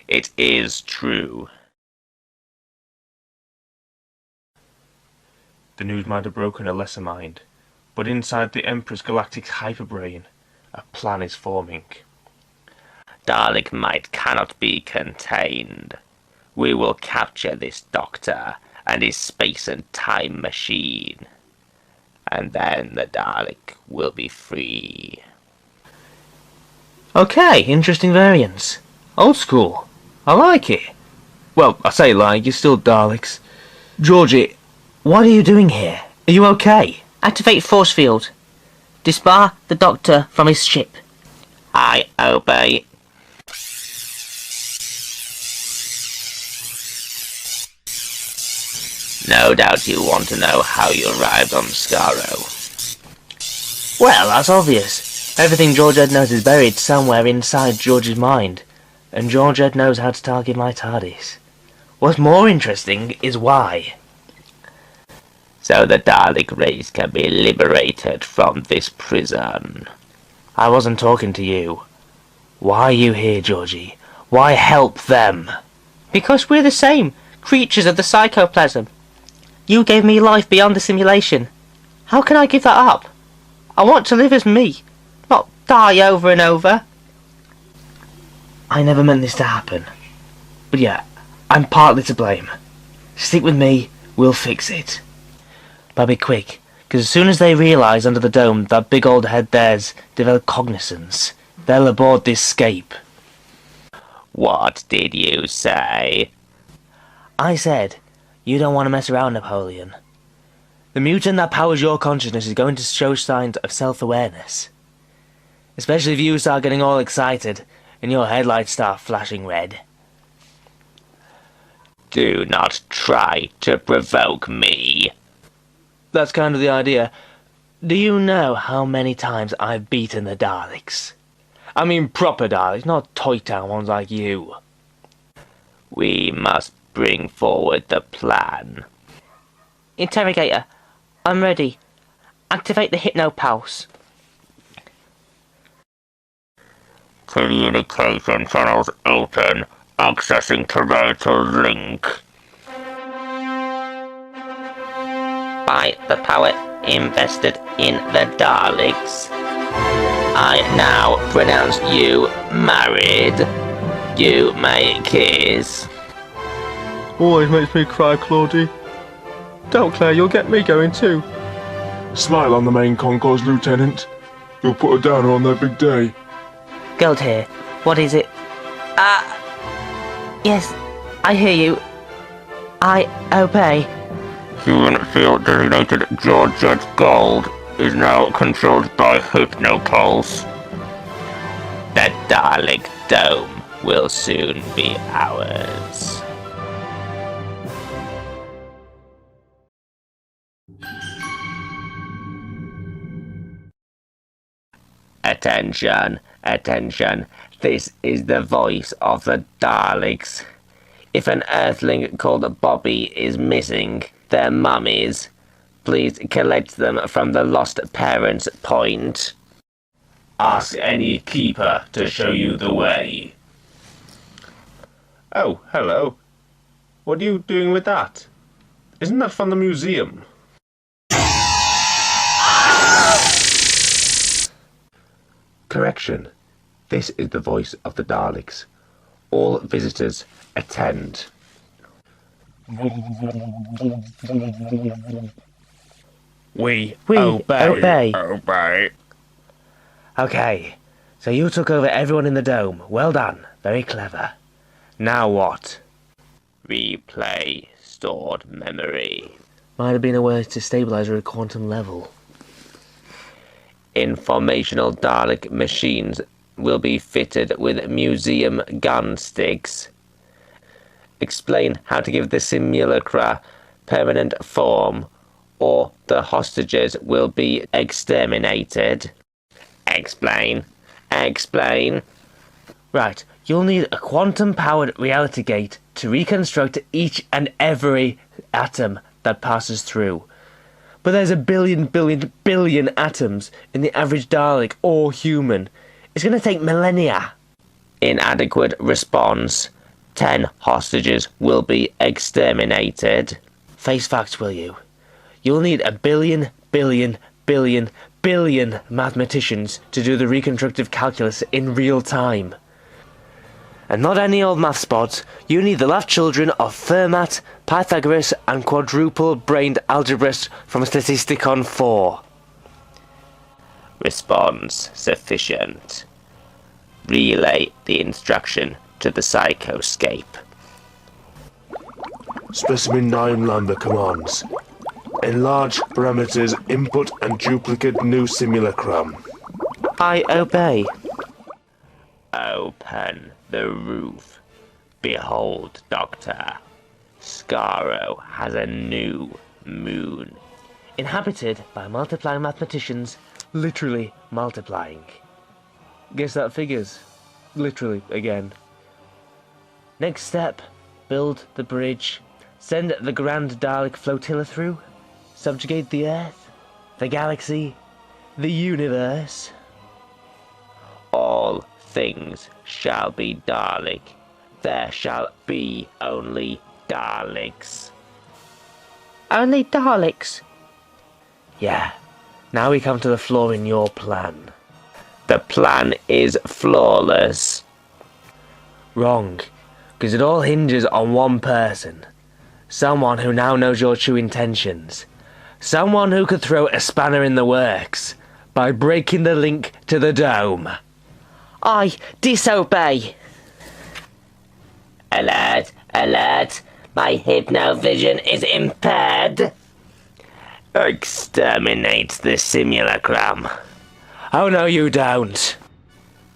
Speaker 6: It is true.
Speaker 8: The news might have broken a lesser mind, but inside the Emperor's galactic hyperbrain, a plan is forming.
Speaker 6: Dalek might cannot be contained. We will capture this Doctor and his space and time machine. And then the Dalek will be free.
Speaker 5: Okay, interesting variants. Old school. I like it. Well, I say like, you're still Daleks. Georgie, what are you doing here? Are you okay? Activate force field. Disbar the Doctor from his ship.
Speaker 6: I obey. No doubt you want to know how you arrived on Skaro.
Speaker 5: Well, that's obvious. Everything George Ed knows is buried somewhere inside George's mind, and George Ed knows how to target my TARDIS. What's more interesting is why.
Speaker 6: So the Dalek race can be liberated from this prison.
Speaker 5: I wasn't talking to you. Why are you here, Georgie? Why help them? Because we're the same, creatures of the psychoplasm. You gave me life beyond the simulation. How can I give that up? I want to live as me, not die over and over. I never meant this to happen. But yeah, I'm partly to blame. Stick with me, we'll fix it. But be quick, because as soon as they realise under the dome that big old head there's developed cognizance, they'll abort this scape.
Speaker 6: What did you say?
Speaker 5: I said, you don't want to mess around, Napoleon. The mutant that powers your consciousness is going to show signs of self-awareness. Especially if you start getting all excited and your headlights start flashing red.
Speaker 6: Do not try to provoke me.
Speaker 5: That's kind of the idea. Do you know how many times I've beaten the Daleks? I mean proper Daleks, not Toy Town ones like you.
Speaker 6: We must bring forward the plan.
Speaker 5: Interrogator, I'm ready. Activate the hypnopulse.
Speaker 6: Communication channels open. Accessing parental link. By the power invested in the Daleks, I now pronounce you married. You may kiss.
Speaker 9: Always makes me cry, Claudie. Don't, Claire, you'll get me going too.
Speaker 8: Smile on the main concourse, Lieutenant. You'll put a downer on their big day.
Speaker 5: Gold here. What is it? Yes, I hear you. I obey.
Speaker 6: Human field designated George Ed Gold is now controlled by Hypnopulse. The Dalek Dome will soon be ours. Attention, attention, this is the voice of the Daleks. If an Earthling called Bobby is missing their mummies, please collect them from the Lost Parents point. Ask any keeper to show you the way.
Speaker 8: Oh, hello. What are you doing with that? Isn't that from the museum? Correction. This is the voice of the Daleks. All visitors attend.
Speaker 5: We obey.
Speaker 6: Obey.
Speaker 5: Okay, so you took over everyone in the dome. Well done. Very clever. Now what?
Speaker 6: Replay stored memory.
Speaker 5: Might have been a way to stabilize her at quantum level.
Speaker 6: Informational Dalek machines will be fitted with museum gun sticks. Explain how to give the simulacra permanent form, or the hostages will be exterminated. Explain. Explain.
Speaker 5: Right, you'll need a quantum-powered reality gate to reconstruct each and every atom that passes through. But there's a billion atoms in the average Dalek or human. It's going to take millennia.
Speaker 6: Inadequate response. 10 hostages will be exterminated.
Speaker 5: Face facts, will you? You'll need a billion mathematicians to do the reconstructive calculus in real time. And not any old math spots. You need the laugh children of Fermat, Pythagoras, and quadruple-brained algebraists from Statisticon 4.
Speaker 6: Response sufficient. Relay the instruction to the psychoscape.
Speaker 8: Specimen 9 Lambda commands. Enlarge parameters input and duplicate new simulacrum.
Speaker 5: I obey.
Speaker 6: Open the roof. Behold, Doctor.
Speaker 7: Skaro has a new moon.
Speaker 5: Inhabited by multiplying mathematicians, literally multiplying. Guess that figures. Literally, again. Next step, build the bridge. Send the Grand Dalek flotilla through. Subjugate the Earth, the galaxy, the universe.
Speaker 7: All things shall be Dalek. There shall be only Daleks.
Speaker 5: Only Daleks? Yeah. Now we come to the flaw in your plan.
Speaker 7: The plan is flawless.
Speaker 5: Wrong. Because it all hinges on one person. Someone who now knows your true intentions. Someone who could throw a spanner in the works by breaking the link to the dome. I disobey.
Speaker 6: Alert, alert. My hypnovision is impaired.
Speaker 7: Exterminate the simulacrum.
Speaker 5: Oh no, you don't.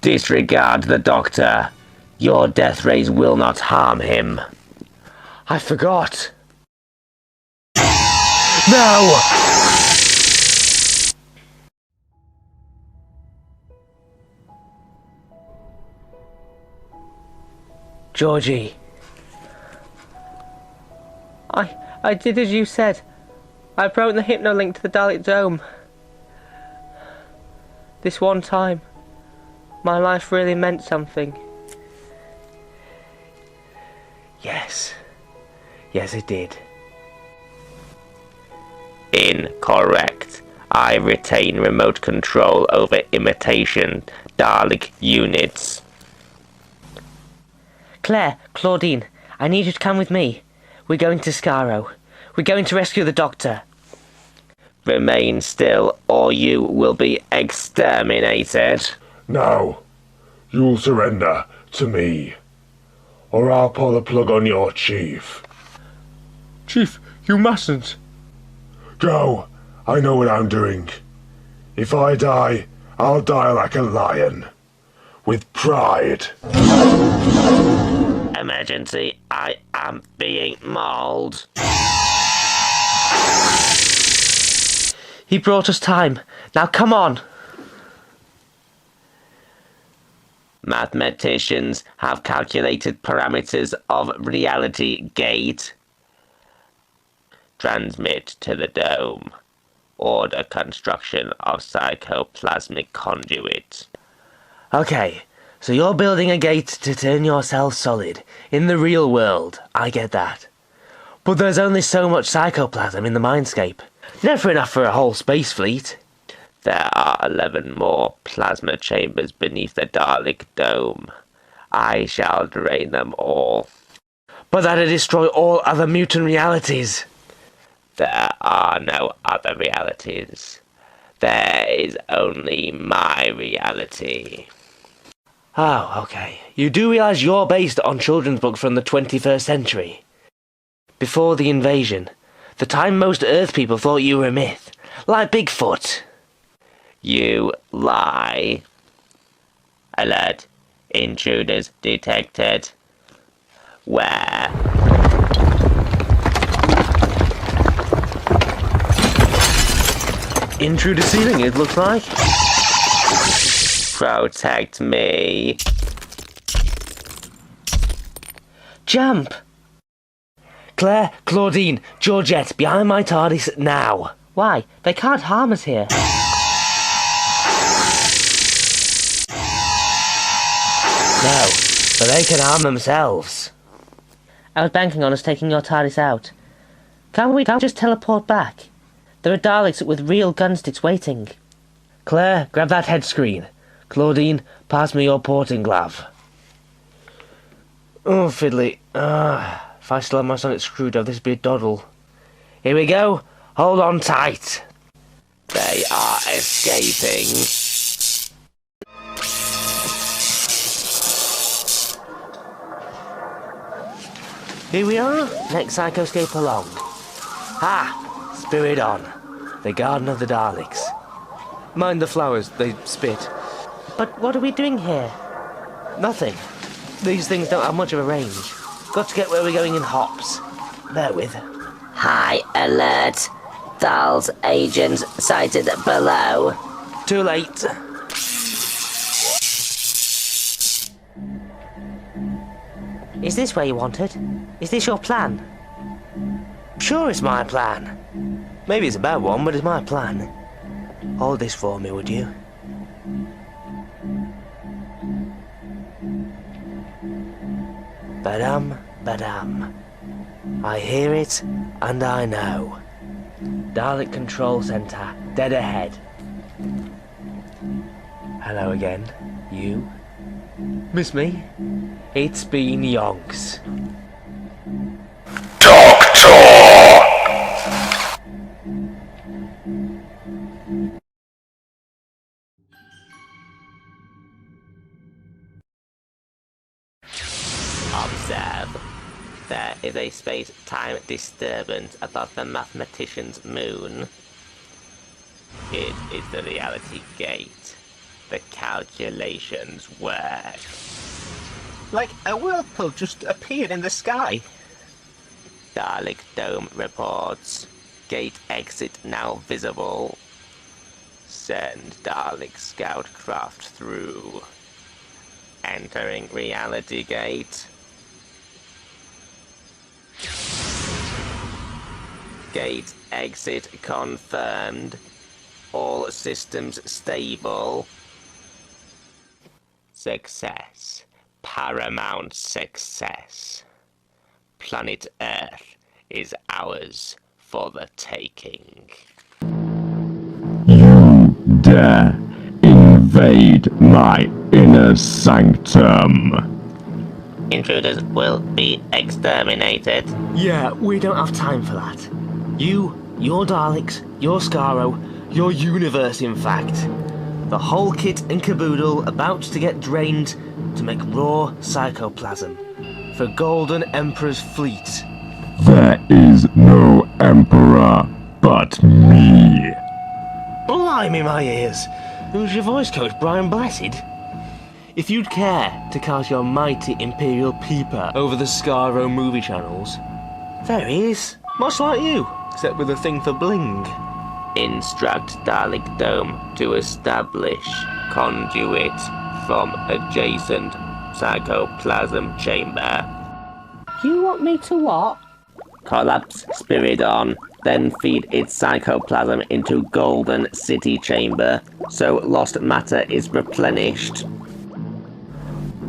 Speaker 7: Disregard the Doctor. Your death rays will not harm him.
Speaker 5: I forgot. No! Georgie. I did as you said. I broke the hypno-link to the Dalek Dome. This one time, my life really meant something. Yes. Yes, it did.
Speaker 7: Incorrect. I retain remote control over imitation Dalek units.
Speaker 5: Claire, Claudine, I need you to come with me. We're going to Skaro. We're going to rescue the Doctor.
Speaker 7: Remain still, or you will be exterminated.
Speaker 8: Now, you'll surrender to me, or I'll pull the plug on your chief.
Speaker 9: Chief, you mustn't.
Speaker 8: Go, I know what I'm doing. If I die, I'll die like a lion. With pride.
Speaker 7: Emergency, I am being mauled.
Speaker 5: He brought us time. Now come on.
Speaker 7: Mathematicians have calculated parameters of reality gate. Transmit to the dome. Order construction of psychoplasmic conduit.
Speaker 5: Okay, so you're building a gate to turn yourself solid. In the real world, I get that. But there's only so much psychoplasm in the mindscape. Never enough for a whole space fleet.
Speaker 7: There are 11 more plasma chambers beneath the Dalek dome. I shall drain them all.
Speaker 5: But that'll destroy all other mutant realities.
Speaker 7: There are no other realities. There is only my reality.
Speaker 5: Oh, okay. You do realise you're based on children's books from the 21st century. Before the invasion, the time most Earth people thought you were a myth, like Bigfoot.
Speaker 7: You lie. Alert. Intruders detected. Where?
Speaker 5: Intruder ceiling, it looks like.
Speaker 7: Protect me.
Speaker 5: Jump! Claire, Claudine, Georgette, behind my TARDIS now. Why? They can't harm us here. No, but they can harm themselves. I was banking on us taking your TARDIS out. Can't we just teleport back? There are Daleks with real gunsticks waiting. Claire, grab that head screen. Claudine, pass me your porting glove. Oh, fiddly. If I still had my sonic screwdriver, this would be a doddle. Here we go. Hold on tight.
Speaker 7: They are escaping.
Speaker 5: Here we are. Next psychoscape along. Ha! Spirit on. The Garden of the Daleks.
Speaker 9: Mind the flowers, they spit.
Speaker 5: But what are we doing here? Nothing. These things don't have much of a range. Got to get where we're going in hops.
Speaker 4: bear with.
Speaker 6: High alert. Dahl's agents sighted below.
Speaker 4: Too late.
Speaker 5: Is this where you wanted? Is this your plan?
Speaker 4: Sure, it's my plan. Maybe it's a bad one, but it's my plan. Hold this for me, would you? Badam, badam. I hear it, and I know.
Speaker 5: Dalek Control Center, dead ahead.
Speaker 4: Hello again. You?
Speaker 5: Miss me? It's been yonks.
Speaker 7: Observe. There is a space-time disturbance above the mathematician's moon. It is the reality gate. The calculations work.
Speaker 6: Like a whirlpool just appeared in the sky.
Speaker 7: Dalek Dome reports. Gate exit now visible. Send Dalek scout craft through. Entering reality gate. Gate exit confirmed. All systems stable. Success. Paramount success. Planet Earth is ours for the taking.
Speaker 10: You dare invade my inner sanctum.
Speaker 7: Intruders will be exterminated.
Speaker 4: Yeah, we don't have time for that. You, your Daleks, your Skaro, your universe, in fact. The whole kit and caboodle about to get drained to make raw psychoplasm for Golden Emperor's fleet.
Speaker 10: There is no emperor but me.
Speaker 4: Blimey my ears! Who's your voice coach, Brian Blessed? If you'd care to cast your mighty Imperial peeper over the Skaro movie channels, there he is, much like you, except with a thing for bling.
Speaker 7: Instruct Dalek Dome to establish conduit from adjacent psychoplasm chamber.
Speaker 5: You want me to what?
Speaker 7: Collapse Spiridon, then feed its psychoplasm into Golden City Chamber, so lost matter is replenished.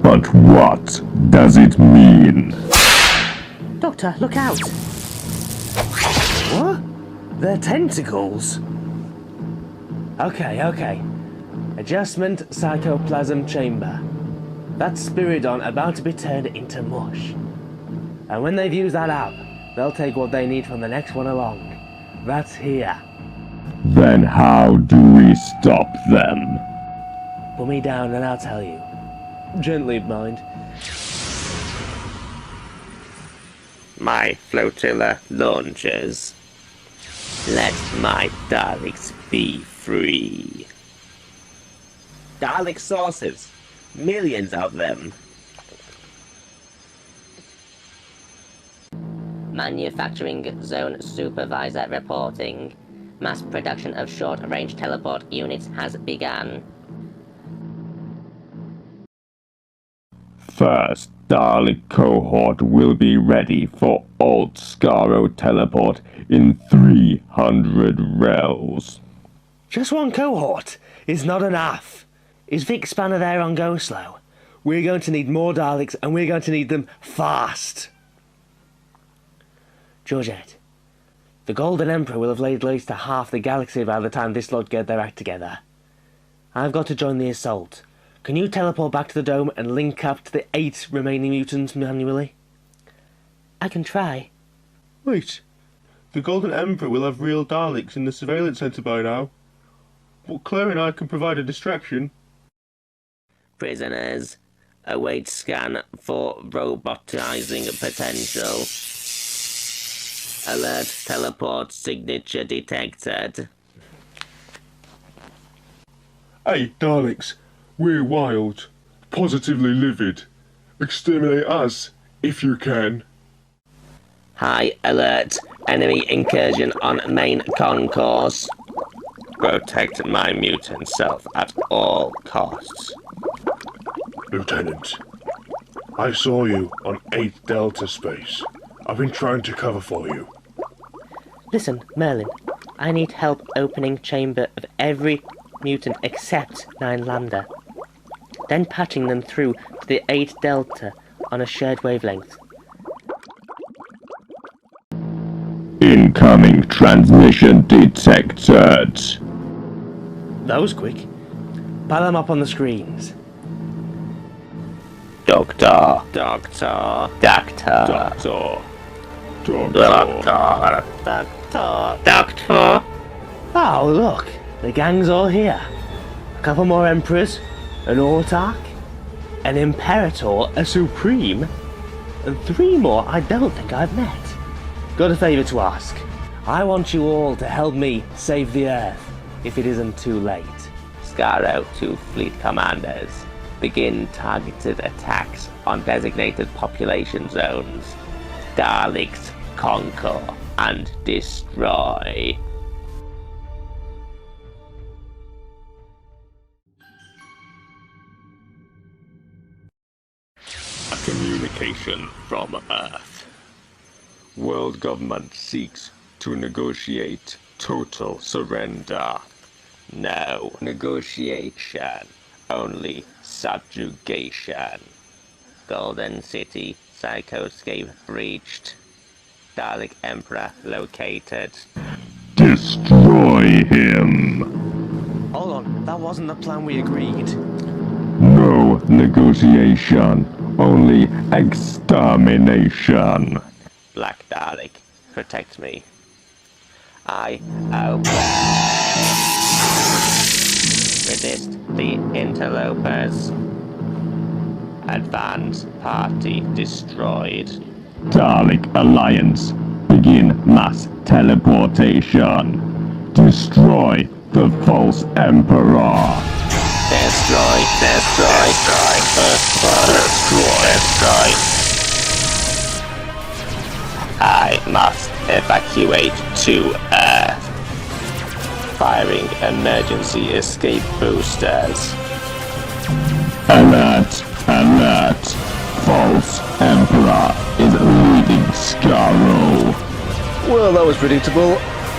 Speaker 10: But what does it mean?
Speaker 5: Doctor, look out!
Speaker 4: What? They're tentacles. Okay. Adjustment psychoplasm chamber. That's Spiridon about to be turned into mush. And when they've used that up, they'll take what they need from the next one along. That's here.
Speaker 10: Then how do we stop them?
Speaker 4: Put me down and I'll tell you. Gently, mind.
Speaker 7: My flotilla launches. Let my Daleks be free. Dalek sources. Millions of them. Manufacturing Zone Supervisor reporting. Mass production of short-range teleport units has begun.
Speaker 10: First Dalek cohort will be ready for Alt Skaro teleport in 300 rels.
Speaker 4: Just one cohort is not enough. Is Vic Spanner there on Go Slow? We're going to need more Daleks and we're going to need them fast. Georgette, the Golden Emperor will have laid waste to half the galaxy by the time this lot get their act together. I've got to join the assault. Can you teleport back to the dome and link up to the 8 remaining mutants manually?
Speaker 5: I can try.
Speaker 9: Wait, the Golden Emperor will have real Daleks in the surveillance centre by now. But Claire and I can provide a distraction.
Speaker 7: Prisoners, await scan for robotizing potential. Alert teleport signature detected.
Speaker 8: Hey, Daleks, we're wild, positively livid. Exterminate us, if you can.
Speaker 6: High alert. Enemy incursion on main concourse. Protect my mutant self at all costs.
Speaker 8: Lieutenant, I saw you on 8 Delta space. I've been trying to cover for you.
Speaker 5: Listen, Merlin, I need help opening chamber of every mutant except 9 Lambda. Then patching them through to the 8 Delta on a shared wavelength.
Speaker 10: Incoming transmission detected.
Speaker 4: That was quick. Pile them up on the screens.
Speaker 6: Doctor.
Speaker 4: Oh, look. The gang's all here. A couple more Emperors, an Autarch, an Imperator, a Supreme, and 3 more I don't think I've met. Got a favour to ask. I want you all to help me save the Earth, if it isn't too late.
Speaker 6: Skaro to fleet commanders. Begin targeted attacks on designated population zones. Daleks conquer and destroy.
Speaker 10: A communication from Earth. World government seeks to negotiate total surrender.
Speaker 6: No negotiation, only subjugation. Golden City Psychoscape breached. Dalek Emperor located.
Speaker 10: Destroy him.
Speaker 4: Hold on, that wasn't the plan we agreed.
Speaker 10: No negotiation, only extermination.
Speaker 6: Black Dalek, protect me. I obey. Resist the interlopers. Advance party destroyed.
Speaker 10: Dalek Alliance, begin mass teleportation. Destroy the false Emperor.
Speaker 6: Destroy. I must evacuate to Earth. Firing emergency escape boosters.
Speaker 10: Alert! False Emperor is leaving Skaro.
Speaker 4: Well, that was predictable.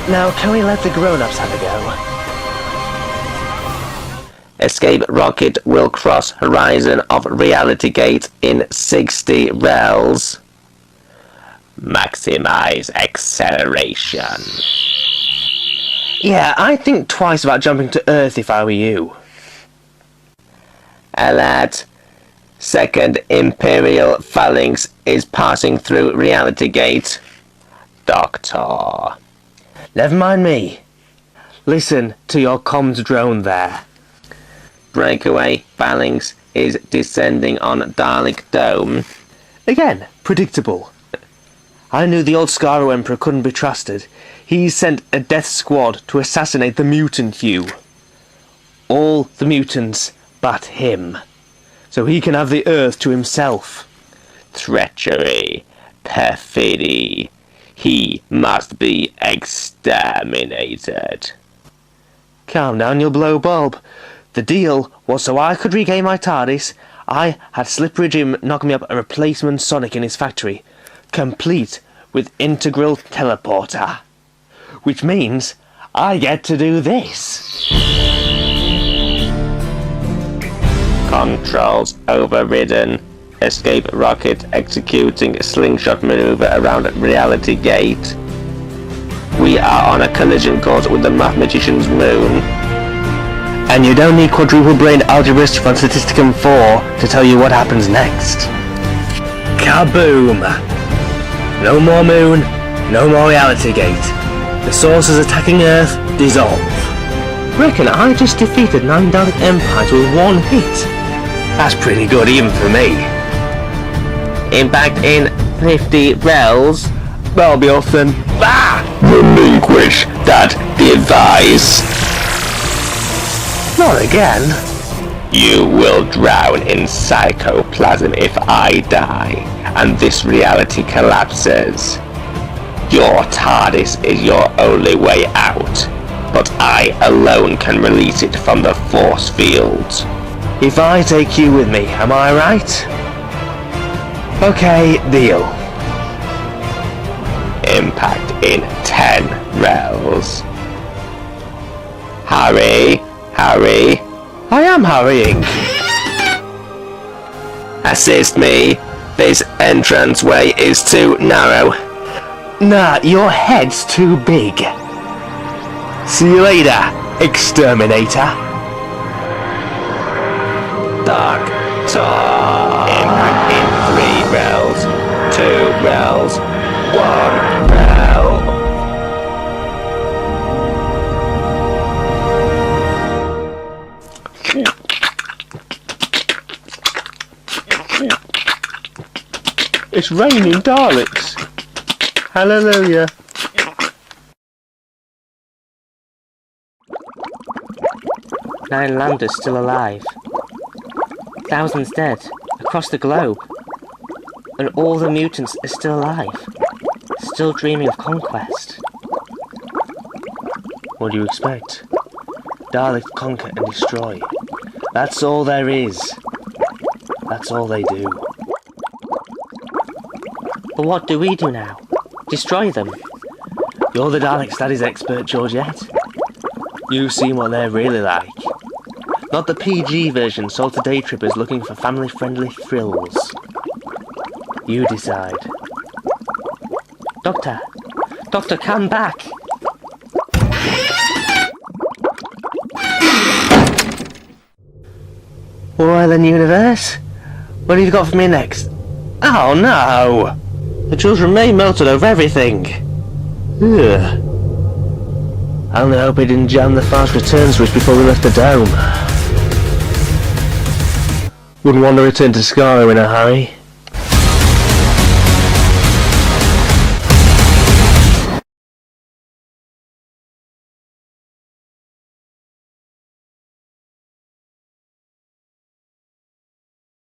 Speaker 4: Now, can we let the grown-ups have a go?
Speaker 6: Escape rocket will cross horizon of reality gate in 60 rels. Maximize acceleration.
Speaker 4: Yeah, I'd think twice about jumping to Earth if I were you.
Speaker 6: Alert. Second Imperial Phalanx is passing through reality gate. Doctor.
Speaker 4: Never mind me. Listen to your comms drone there.
Speaker 6: Breakaway Phalanx is descending on Dalek Dome.
Speaker 4: Again, predictable. I knew the old Skaro Emperor couldn't be trusted. He sent a death squad to assassinate the mutant you. All the mutants but him. So he can have the Earth to himself.
Speaker 6: Treachery. Perfidy. He must be exterminated.
Speaker 4: Calm down, you'll blow bulb. The deal was so I could regain my TARDIS. I had Slippery Jim knock me up a replacement Sonic in his factory, complete with integral teleporter. Which means I get to do this.
Speaker 6: Controls overridden. Escape rocket executing a slingshot maneuver around reality gate. We are on a collision course with the mathematician's moon.
Speaker 4: And you don't need quadruple-brained algebrist from Statisticum 4 to tell you what happens next. Kaboom! No more moon, no more reality gate. The sources attacking Earth dissolve. Reckon I just defeated 9 Dalek Empires with 1 hit. That's pretty good even for me.
Speaker 6: Impact in 50 rels.
Speaker 4: That'll be off then.
Speaker 6: Ah! Relinquish that device.
Speaker 4: Not again.
Speaker 6: You will drown in psychoplasm if I die, and this reality collapses. Your TARDIS is your only way out, but I alone can release it from the force fields.
Speaker 4: If I take you with me, am I right? Okay, deal.
Speaker 6: Impact in 10 rels. Hurry, hurry.
Speaker 4: I am hurrying.
Speaker 6: Assist me. This entranceway is too narrow.
Speaker 4: Nah, your head's too big. See you later, exterminator.
Speaker 6: Doctor. Impact in 3 rels. 2 rels. 1 rel.
Speaker 9: It's raining Daleks. Hallelujah.
Speaker 5: Nine landers still alive. Thousands dead, across the globe. And all the mutants are still alive. Still dreaming of conquest.
Speaker 4: What do you expect? Daleks conquer and destroy. That's all there is. That's all they do.
Speaker 5: But what do we do now? Destroy them?
Speaker 4: You're the Dalek studies expert, Georgette. You've seen what they're really like. Not the PG version sold to day trippers looking for family-friendly thrills. You decide.
Speaker 5: Doctor! Doctor, come back!
Speaker 4: Alright then, universe. What have you got for me next? Oh no! The children may melted over everything. Ugh. I only hope he didn't jam the fast return switch before we left the dome. Wouldn't want to return to Skaro in a hurry.